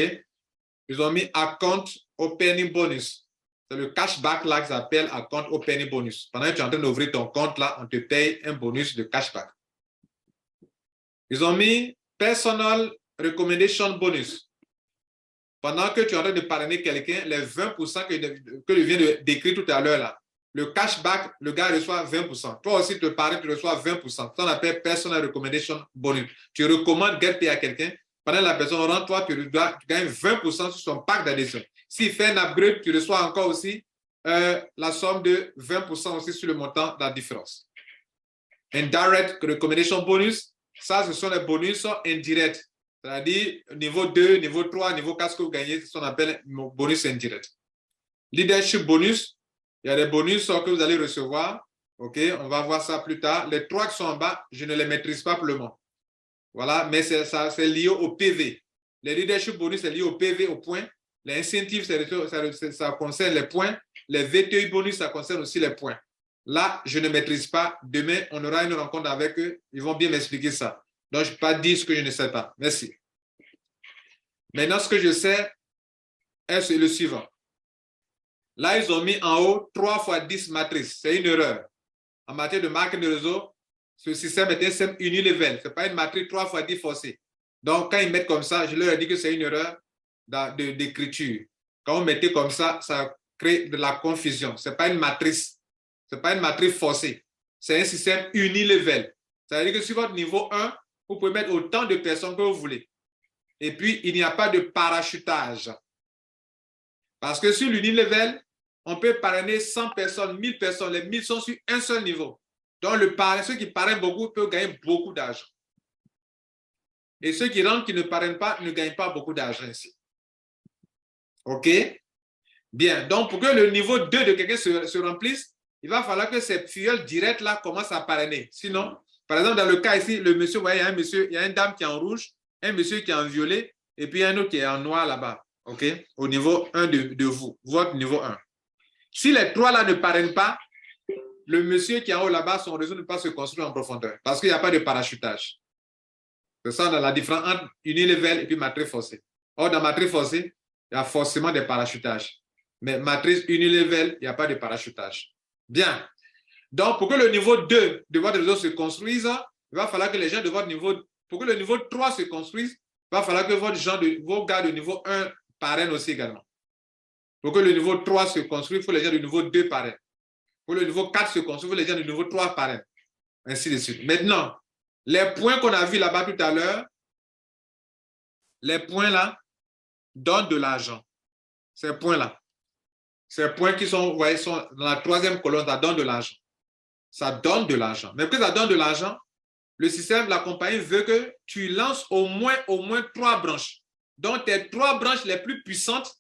Ils ont mis account opening bonus. C'est le cashback là qu'ils appellent à compte au penny bonus. Pendant que tu es en train d'ouvrir ton compte là, on te paye un bonus de cashback. Ils ont mis personal recommendation bonus. Pendant que tu es en train de parrainer quelqu'un, les 20% que je viens de décrire tout à l'heure là, le cashback, le gars reçoit 20%. Toi aussi, tu te parraines, tu reçois 20%. Ça, on appelle personal recommendation bonus. Tu recommandes GetPay à quelqu'un. Pendant que la personne rentre, toi, tu gagnes 20% sur son pack d'adhésion. S'il fait un upgrade, tu reçois encore aussi la somme de 20% aussi sur le montant de la différence. Indirect recommendation bonus, ça, ce sont les bonus indirects. C'est-à-dire niveau 2, niveau 3, niveau 4, ce que vous gagnez, c'est ce qu'on appelle bonus indirect. Leadership bonus, il y a des bonus que vous allez recevoir. OK, on va voir ça plus tard. Les 3 qui sont en bas, je ne les maîtrise pas pour le moment. Voilà, mais c'est lié au PV. Les leadership bonus, c'est lié au PV, au point. Les incentives, ça concerne les points. Les VTI bonus, ça concerne aussi les points. Là, je ne maîtrise pas. Demain, on aura une rencontre avec eux. Ils vont bien m'expliquer ça. Donc, je ne peux pas dire ce que je ne sais pas. Merci. Maintenant, ce que je sais, c'est le suivant. Là, ils ont mis en haut 3 x 10 matrices. C'est une erreur. En matière de marketing de réseau, ce système est un système unilevel. Ce n'est pas une matrice 3 x 10 forcée. Donc, quand ils mettent comme ça, je leur ai dit que c'est une erreur d'écriture. Quand vous mettez comme ça crée de la confusion. Ce n'est pas une matrice. Ce n'est pas une matrice forcée. C'est un système unilevel. Ça veut dire que sur votre niveau 1, vous pouvez mettre autant de personnes que vous voulez. Et puis, il n'y a pas de parachutage. Parce que sur l'unilevel, on peut parrainer 100 personnes, 1000 personnes. Les 1000 sont sur un seul niveau. Donc, ceux qui parrainent beaucoup peuvent gagner beaucoup d'argent. Et ceux qui rentrent, qui ne parrainent pas, ne gagnent pas beaucoup d'argent ici. OK? Bien. Donc, pour que le niveau 2 de quelqu'un se remplisse, il va falloir que ces filleuls directs là commencent à parrainer. Sinon, par exemple, dans le cas ici, le monsieur, vous voyez, il y a une dame qui est en rouge, un monsieur qui est en violet, et puis un autre qui est en noir là-bas. OK? Au niveau 1 de vous, votre niveau 1. Si les 3 là ne parrainent pas, le monsieur qui est en haut là-bas, son réseau ne peut pas se construire en profondeur parce qu'il n'y a pas de parachutage. C'est ça, dans la différence entre unilevel et puis matrice forcée. Or, dans matrice forcée, il y a forcément des parachutages. Mais matrice unilevel, il n'y a pas de parachutage. Bien. Donc, pour que le niveau 2 de votre réseau se construise, il va falloir que les gens de votre niveau, pour que le niveau 3 se construise, il va falloir que vos gars de niveau 1 parrainent aussi également. Pour que le niveau 3 se construise, il faut les gens du niveau 2 parrainent. Pour le niveau 4 se construire, il faut les gens du niveau 3 parrainent. Ainsi de suite. Maintenant, les points qu'on a vus là-bas tout à l'heure, les points là donnent de l'argent. Ces points-là. Ces points qui sont, vous voyez, sont dans la 3e colonne, ça donne de l'argent. Ça donne de l'argent. Mais que ça donne de l'argent, le système, la compagnie veut que tu lances au moins 3 branches. Donc, tes 3 branches les plus puissantes,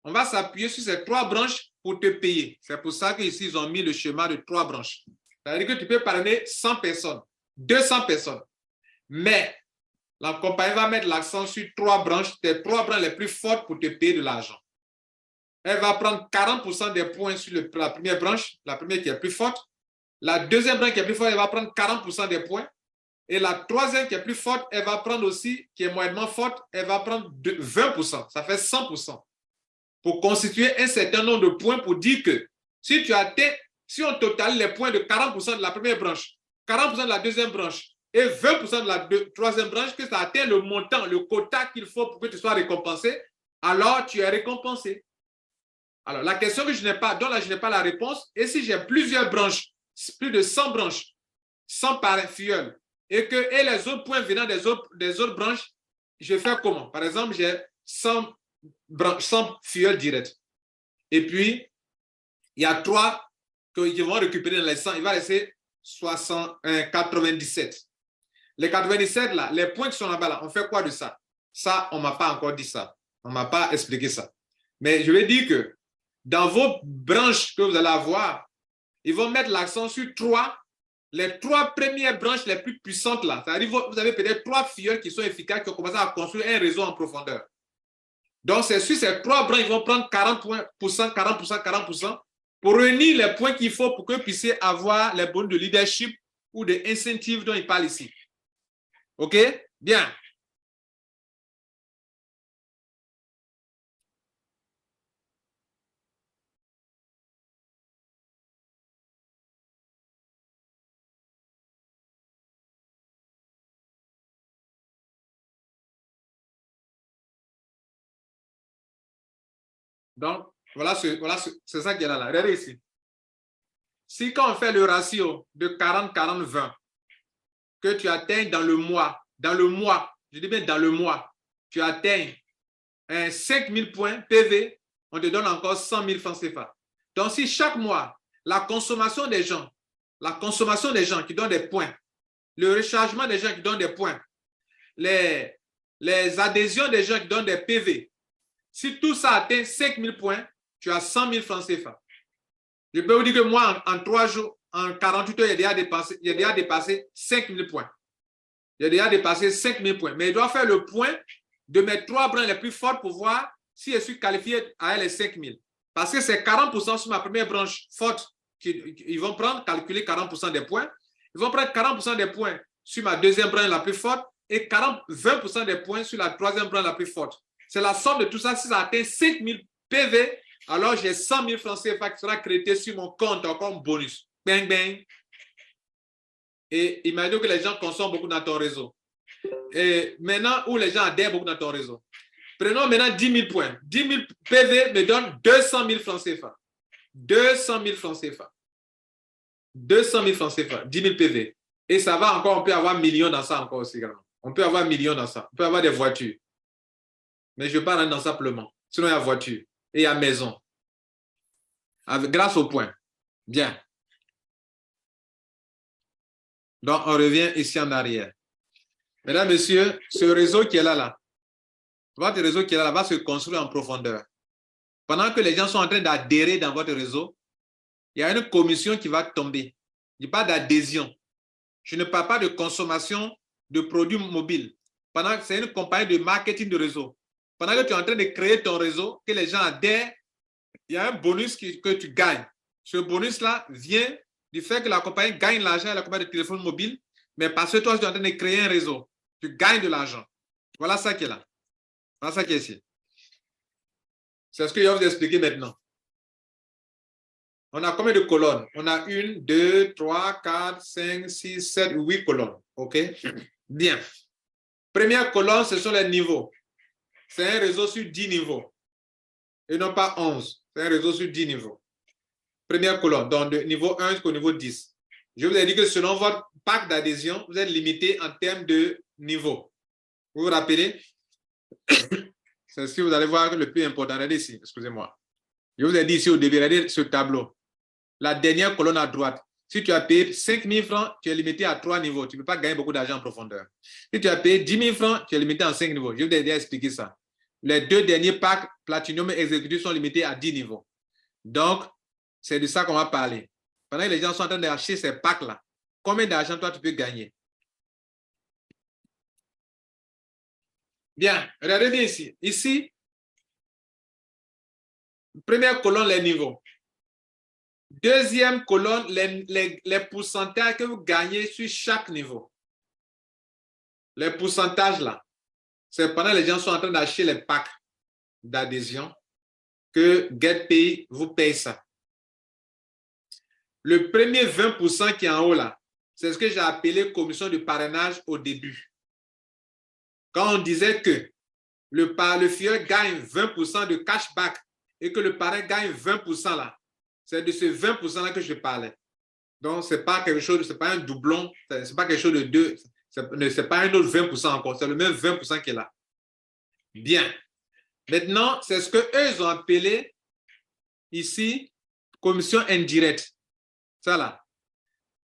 on va s'appuyer sur ces 3 branches pour te payer. C'est pour ça qu'ici, ils ont mis le schéma de 3 branches. C'est-à-dire que tu peux parrainer 100 personnes, 200 personnes. Mais la compagnie va mettre l'accent sur 3 branches, tes 3 branches les plus fortes pour te payer de l'argent. Elle va prendre 40% des points sur la première branche, la première qui est plus forte. La deuxième branche qui est plus forte, elle va prendre 40% des points. Et la troisième qui est plus forte, elle va prendre aussi, qui est moyennement forte, elle va prendre 20%. Ça fait 100%. Pour constituer un certain nombre de points pour dire que si on totalise les points de 40% de la première branche, 40% de la deuxième branche et 20% de la troisième branche, que ça atteint le montant, le quota qu'il faut pour que tu sois récompensé, alors tu es récompensé. Alors, la question que je n'ai pas, dont là je n'ai pas la réponse, et si j'ai plusieurs branches, plus de 100 branches, 100 par filleul, et les autres points venant des autres branches, je fais comment? Par exemple, j'ai 100 filleuls directs. Et puis, il y a 3 qui vont récupérer dans les 100. Il va rester 97. Les 97, là, les points qui sont là-bas, là, on fait quoi de ça? Ça, on ne m'a pas encore dit ça. On ne m'a pas expliqué ça. Mais je vais dire que dans vos branches que vous allez avoir, ils vont mettre l'accent sur les 3 premières branches les plus puissantes là. C'est-à-dire vous avez peut-être 3 filleuls qui sont efficaces, qui ont commencé à construire un réseau en profondeur. Donc, c'est sur ces 3 branches, ils vont prendre 40%, 40% pour réunir les points qu'il faut pour que vous puissiez avoir les bonus de leadership ou de incentives dont il parle ici. OK? Bien. Donc, c'est ça qui est là. Regardez ici. Si quand on fait le ratio de 40-40-20, que tu atteins dans le mois, je dis bien dans le mois, tu atteins 5 000 points PV, on te donne encore 100 000 francs CFA. Donc, si chaque mois, la consommation des gens qui donnent des points, le rechargement des gens qui donnent des points, les adhésions des gens qui donnent des PV, si tout ça atteint 5 000 points, tu as 100 000 francs CFA. Je peux vous dire que moi, en 3 jours, en 48 heures, il y a déjà dépassé 5 000 points. Il a déjà dépassé 5 000 points. Mais il doit faire le point de mes 3 brins les plus forts pour voir si je suis qualifié à les 5 000. Parce que c'est 40% sur ma première branche forte. Ils vont calculer 40% des points. Ils vont prendre 40% des points sur ma deuxième branche la plus forte et 20% des points sur la troisième branche la plus forte. C'est la somme de tout ça. Si ça atteint 5 000 PV, alors j'ai 100 000 francs CFA qui sera crédité sur mon compte comme bonus. Bang, bang. Et imagine que les gens consomment beaucoup dans ton réseau. Et maintenant, où les gens adhèrent beaucoup dans ton réseau. Prenons maintenant 10 000 points. 10 000 PV me donne 200 000 francs CFA. 200 000 francs CFA. 200 000 francs CFA. 10 000 PV. Et ça va encore, on peut avoir millions dans ça encore aussi. On peut avoir millions dans ça. On peut avoir des voitures. Mais je ne vais pas rentrer dans ça simplement. Sinon, il y a voiture et il y a maison. Grâce au point. Bien. Donc, on revient ici en arrière. Mesdames, Messieurs, ce réseau qui est là, votre réseau qui est là va se construire en profondeur. Pendant que les gens sont en train d'adhérer dans votre réseau, il y a une commission qui va tomber. Je ne parle pas d'adhésion. Je ne parle pas de consommation de produits mobiles. Pendant que c'est une compagnie de marketing de réseau. Pendant que tu es en train de créer ton réseau, que les gens adhèrent, il y a un bonus que tu gagnes. Ce bonus-là vient du fait que la compagnie gagne l'argent à la compagnie de téléphone mobile, mais parce que toi, tu es en train de créer un réseau. Tu gagnes de l'argent. Voilà ça qui est là. Voilà ça qui est ici. C'est ce que je vais vous expliquer maintenant. On a combien de colonnes? On a 1, 2, 3, 4, 5, 6, 7, 8 colonnes. OK? Bien. Première colonne, ce sont les niveaux. C'est un réseau sur 10 niveaux. Et non pas 11. C'est un réseau sur 10 niveaux. Première colonne, donc de niveau 1 jusqu'au niveau 10. Je vous ai dit que selon votre pack d'adhésion, vous êtes limité en termes de niveau. Vous vous rappelez? C'est ce que vous allez voir le plus important. Regardez ici, excusez-moi. Je vous ai dit ici au début, regardez ce tableau. La dernière colonne à droite. Si tu as payé 5 000 francs, tu es limité à 3 niveaux. Tu ne peux pas gagner beaucoup d'argent en profondeur. Si tu as payé 10 000 francs, tu es limité à 5 niveaux. Je vous ai déjà expliqué ça. Les 2 derniers packs, Platinum et Executive, sont limités à 10 niveaux. Donc, c'est de ça qu'on va parler. Pendant que les gens sont en train d'acheter ces packs-là, combien d'argent toi tu peux gagner? Bien, regardez bien ici. Ici, première colonne, les niveaux. Deuxième colonne, les pourcentages que vous gagnez sur chaque niveau. Les pourcentages là, c'est pendant que les gens sont en train d'acheter les packs d'adhésion que GetPay vous paye ça. Le premier 20% qui est en haut là, c'est ce que j'ai appelé commission de parrainage au début. Quand on disait que le FIE gagne 20% de cashback et que le parrain gagne 20% là, c'est de ce 20% là que je parlais. Donc, ce n'est pas quelque chose, ce n'est pas un doublon, ce n'est pas quelque chose de deux, ce n'est pas un autre 20% encore, c'est le même 20% qui est là. Bien. Maintenant, c'est ce qu'eux, ils ont appelé ici commission indirecte. Ça là.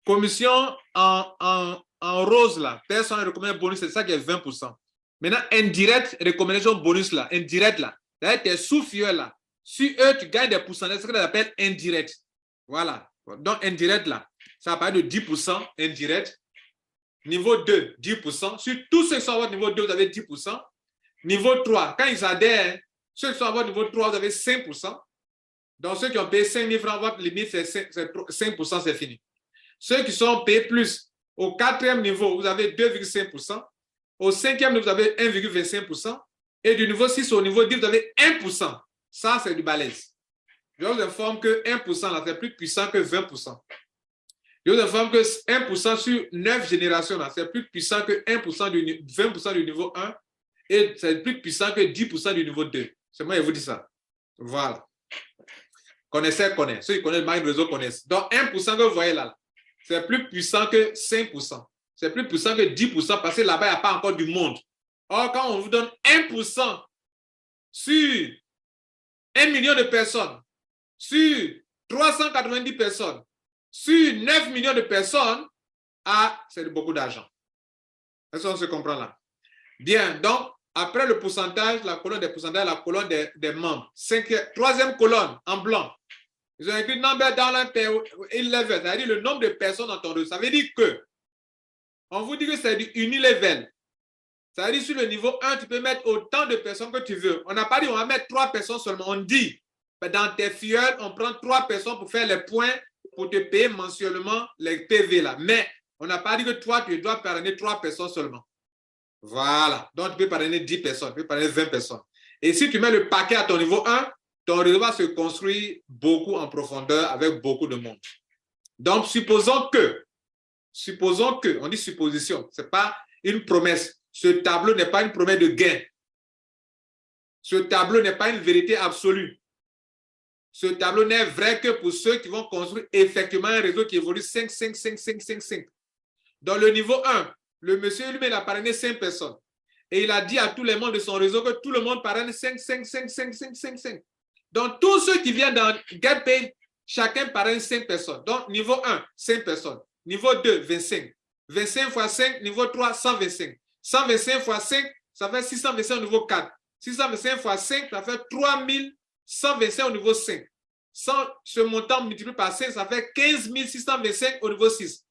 Commission en rose là, personne ne recommande un bonus, c'est ça qui est 20%. Maintenant, indirect, recommandation bonus là, indirect là, c'est-à-dire tes sous-fieurs là, si eux, tu gagnes des pourcentages, c'est ce qu'on appelle indirect. Voilà. Donc, indirect là, ça va parler de 10% indirect. Niveau 2, 10%. Sur tous ceux qui sont à votre niveau 2, vous avez 10%. Niveau 3, quand ils adhèrent, ceux qui sont à votre niveau 3, vous avez 5%. Donc, ceux qui ont payé 5 000 francs, votre limite, c'est 5%, c'est fini. Ceux qui sont payés plus, au 4e niveau, vous avez 2,5%. Au 5e niveau, vous avez 1,25%. Et du niveau 6 au niveau 10, vous avez 1%. Ça, c'est du balèze. Je vous informe que 1%, là, c'est plus puissant que 20%. Je vous informe que 1% sur 9 générations, là, c'est plus puissant que 20% du niveau 1 et c'est plus puissant que 10% du niveau 2. C'est moi qui vous dis ça. Voilà. Connaissez, connaissent. Ceux qui connaissent le marketing réseau connaissent. Donc, 1% que vous voyez là, c'est plus puissant que 5%. C'est plus puissant que 10% parce que là-bas, il n'y a pas encore du monde. Or, quand on vous donne 1% sur 1 million de personnes, sur 390 personnes, sur 9 millions de personnes, c'est beaucoup d'argent. Est-ce qu'on se comprend là? Bien, donc, après le pourcentage, la colonne des pourcentages, la colonne des membres. Troisième colonne, en blanc. Ils ont écrit number downline per 11, c'est-à-dire le nombre de personnes dans ton réseau. Ça veut dire que, on vous dit que c'est du unilevel. Ça veut dire sur le niveau 1, tu peux mettre autant de personnes que tu veux. On n'a pas dit on va mettre 3 personnes seulement. On dit, dans tes fioles, on prend 3 personnes pour faire les points, pour te payer mensuellement les PV là. Mais on n'a pas dit que toi, tu dois parrainer 3 personnes seulement. Voilà. Donc, tu peux parrainer 10 personnes, tu peux parrainer 20 personnes. Et si tu mets le paquet à ton niveau 1, ton réseau va se construire beaucoup en profondeur avec beaucoup de monde. Donc, supposons que, on dit supposition, ce n'est pas une promesse. Ce tableau n'est pas une promesse de gain. Ce tableau n'est pas une vérité absolue. Ce tableau n'est vrai que pour ceux qui vont construire effectivement un réseau qui évolue 5, 5, 5, 5, 5, 5. Dans le niveau 1, le monsieur lui-même a parrainé 5 personnes. Et il a dit à tous les membres de son réseau que tout le monde parraine 5, 5, 5, 5, 5, 5, 5. Donc, tous ceux qui viennent dans GetPaid, chacun parraine 5 personnes. Donc, niveau 1, 5 personnes. Niveau 2, 25. 25 fois 5, niveau 3, 125. 125 fois 5, ça fait 625 au niveau 4. 625 fois 5, ça fait 3125 au niveau 5. Ce montant multiplié par 5, ça fait 15 625 au niveau 6.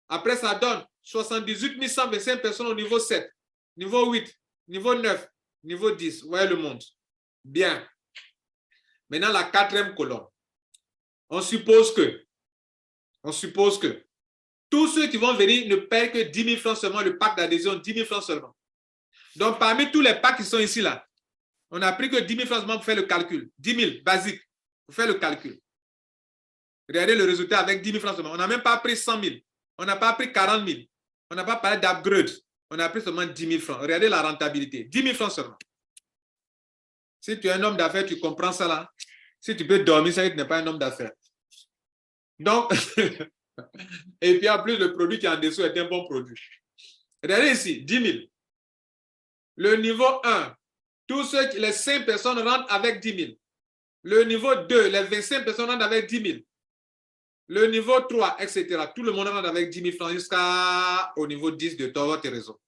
Après, ça donne 78 125 personnes au niveau 7, niveau 8, niveau 9, niveau 10. Vous voyez le monde. Bien. Maintenant, la quatrième colonne. On suppose que tous ceux qui vont venir ne paient que 10 000 francs seulement, le pack d'adhésion, 10 000 francs seulement. Donc, parmi tous les packs qui sont ici, là, on n'a pris que 10 000 francs seulement pour faire le calcul. 10 000, basique, pour faire le calcul. Regardez le résultat avec 10 000 francs seulement. On n'a même pas pris 100 000. On n'a pas pris 40 000. On n'a pas parlé d'upgrade. On a pris seulement 10 000 francs. Regardez la rentabilité. 10 000 francs seulement. Si tu es un homme d'affaires, tu comprends ça là. Si tu peux dormir, ça, tu n'es pas un homme d'affaires. Donc, et puis en plus, le produit qui est en dessous est un bon produit. Regardez ici, 10 000. Le niveau 1, les 5 personnes rentrent avec 10 000. Le niveau 2, les 25 personnes rentrent avec 10 000. Le niveau 3, etc. Tout le monde rentre avec 10 000 francs jusqu'au niveau 10 de votre réseau.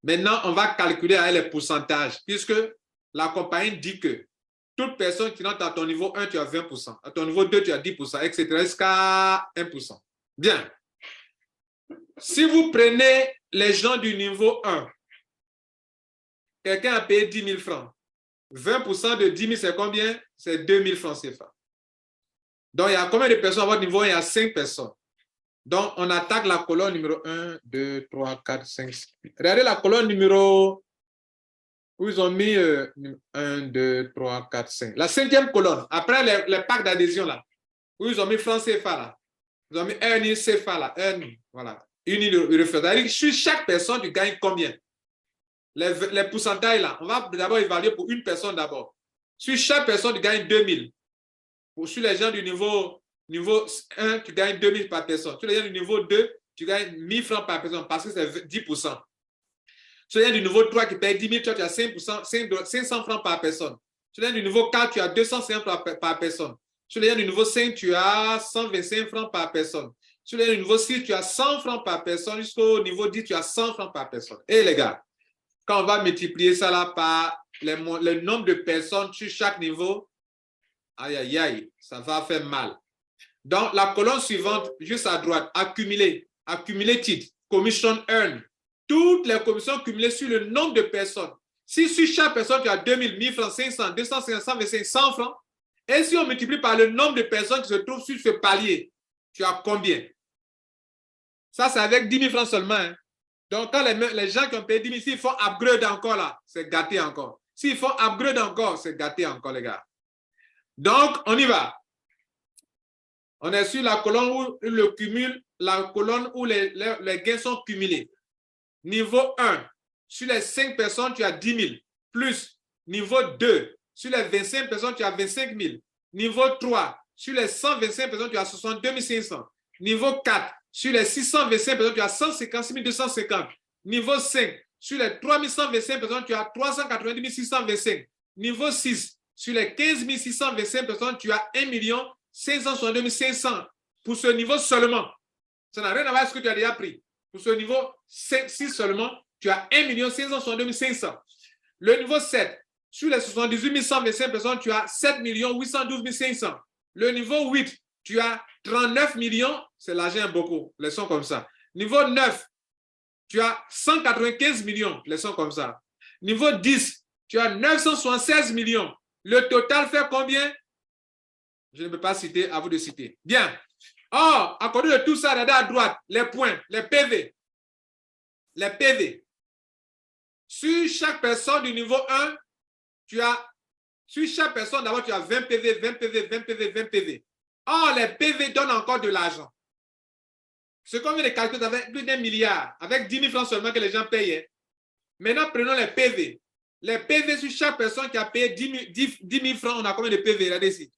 Maintenant, on va calculer avec les pourcentages, puisque la compagnie dit que toute personne qui rentre à ton niveau 1, tu as 20%. À ton niveau 2, tu as 10%, etc. jusqu'à 1%. Bien. Si vous prenez les gens du niveau 1, quelqu'un a payé 10 000 francs. 20% de 10 000, c'est combien? C'est 2 000 francs CFA. Donc, il y a combien de personnes à votre niveau? Il y a 5 personnes. Donc, on attaque la colonne numéro 1, 2, 3, 4, 5, 6. Regardez la colonne numéro où ils ont mis 1, 2, 3, 4, 5. La 5e colonne, après les packs d'adhésion là, où ils ont mis francs CFA là. Ils ont mis un CFA là, voilà. Uni de référence. C'est-à-dire que sur chaque personne, tu gagnes combien? Les pourcentages là, on va d'abord évaluer pour une personne d'abord. Sur chaque personne, tu gagnes 2 000. Sur les gens du niveau 1, tu gagnes 2 000 par personne. Sur les gens du niveau 2, tu gagnes 1 000 francs par personne parce que c'est 10%. Sur les gens du niveau 3 qui payent 10 000, toi, tu as 500 francs par personne. Sur les gens du niveau 4, tu as 250 francs par personne. Sur les gens du niveau 5, tu as 125 francs par personne. Sur les gens du niveau 6, tu as 100 francs par personne. Jusqu'au niveau 10, tu as 100 francs par personne. Et les gars, quand on va multiplier ça là par le nombre de personnes sur chaque niveau, aïe, aïe, aïe, ça va faire mal. Donc, la colonne suivante, juste à droite, accumulated, commission earned. Toutes les commissions cumulées sur le nombre de personnes. Si sur chaque personne, tu as 2 000, 1 000 francs, 500, 200, 125, 100 francs, et si on multiplie par le nombre de personnes qui se trouvent sur ce palier, tu as combien? Ça, c'est avec 10 000 francs seulement. Hein. Donc, quand les gens qui ont payé 10 000, s'ils font upgrade encore là, c'est gâté encore. S'ils font upgrade encore, c'est gâté encore, les gars. Donc, on y va. On est sur la colonne où le cumul, la colonne où les gains sont cumulés. Niveau 1, sur les 5 personnes, tu as 10 000. Plus niveau 2, sur les 25 personnes, tu as 25 000. Niveau 3, sur les 125 personnes, tu as 62 500. Niveau 4, sur les 625 personnes, tu as 156 250. Niveau 5, sur les 3125 personnes, tu as 390 625. Niveau 6, sur les 15 625 personnes, tu as 1 562 500. Pour ce niveau seulement. Ça n'a rien à voir avec ce que tu as déjà pris. Pour ce niveau 6 seulement, tu as 1 562 500. Le niveau 7, sur les 78 125 personnes, tu as 7 812 500. Le niveau 8, tu as 39 millions, c'est l'argent beaucoup, les sons comme ça. Niveau 9, tu as 195 millions, les sons comme ça. Niveau 10, tu as 976 millions. Le total fait combien? Je ne peux pas citer, à vous de citer. Bien. Or, à côté de tout ça, regardez à droite, les points, les PV. Les PV. Sur chaque personne du niveau 1, sur chaque personne, d'abord, tu as 20 PV, 20 PV, 20 PV, 20 PV. Or, les PV donnent encore de l'argent. Ce qu'on vient de calculer avec plus d'1 milliard, avec 10 000 francs seulement que les gens payaient. Maintenant, prenons les PV. Les PV sur chaque personne qui a payé 10 000 francs, on a combien de PV? Regardez ici.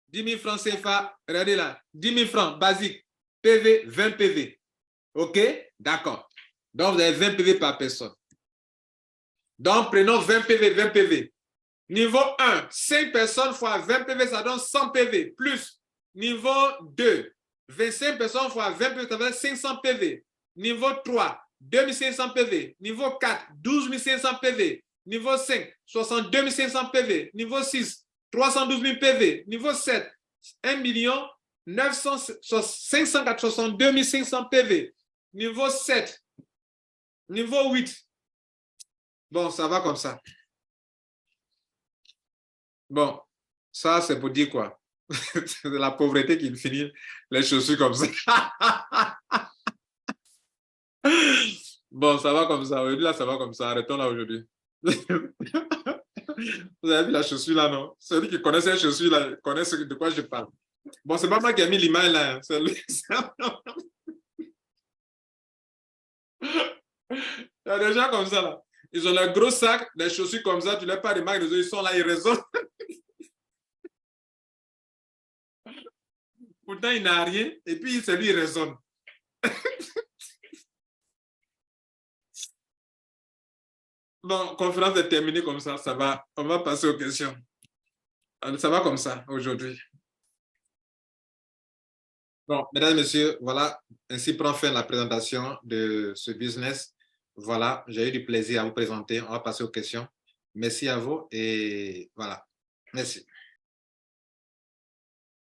10 000 francs CFA, regardez là. 10 000 francs, basique. PV, 20 PV. OK? D'accord. Donc, vous avez 20 PV par personne. Donc, prenons 20 PV, 20 PV. Niveau 1, 5 personnes fois 20 PV, ça donne 100 PV. Plus niveau 2, 25 personnes fois 20 PV, ça donne 500 PV. Niveau 3, 2500 PV. Niveau 4, 12 500 PV. Niveau 5, 62 500 PV. Niveau 6, 312 000 PV. Niveau 7, 1 562 500 PV. Niveau 7, niveau 8. Bon, ça va comme ça. Bon, ça c'est pour dire quoi? C'est la pauvreté qui finit les chaussures comme ça. Bon, ça va comme ça. Aujourd'hui, là, ça va comme ça. Arrêtons là aujourd'hui. Vous avez vu la chaussure là, non? Celui qui connaît ces chaussures là, connaît de quoi je parle. Bon, c'est pas moi qui ai mis l'image là. C'est lui. Il y a des gens comme ça là. Ils ont leurs gros sacs, des chaussures comme ça, tu leur parles des marques, ils sont là, ils raisonnent. Pourtant, il n'a rien, et puis c'est lui, il raisonne. Bon, conférence est terminée comme ça, ça va. On va passer aux questions. Ça va comme ça aujourd'hui. Bon, mesdames et messieurs, voilà, ainsi prend fin la présentation de ce business. Voilà, j'ai eu du plaisir à vous présenter. On va passer aux questions. Merci à vous et voilà. Merci.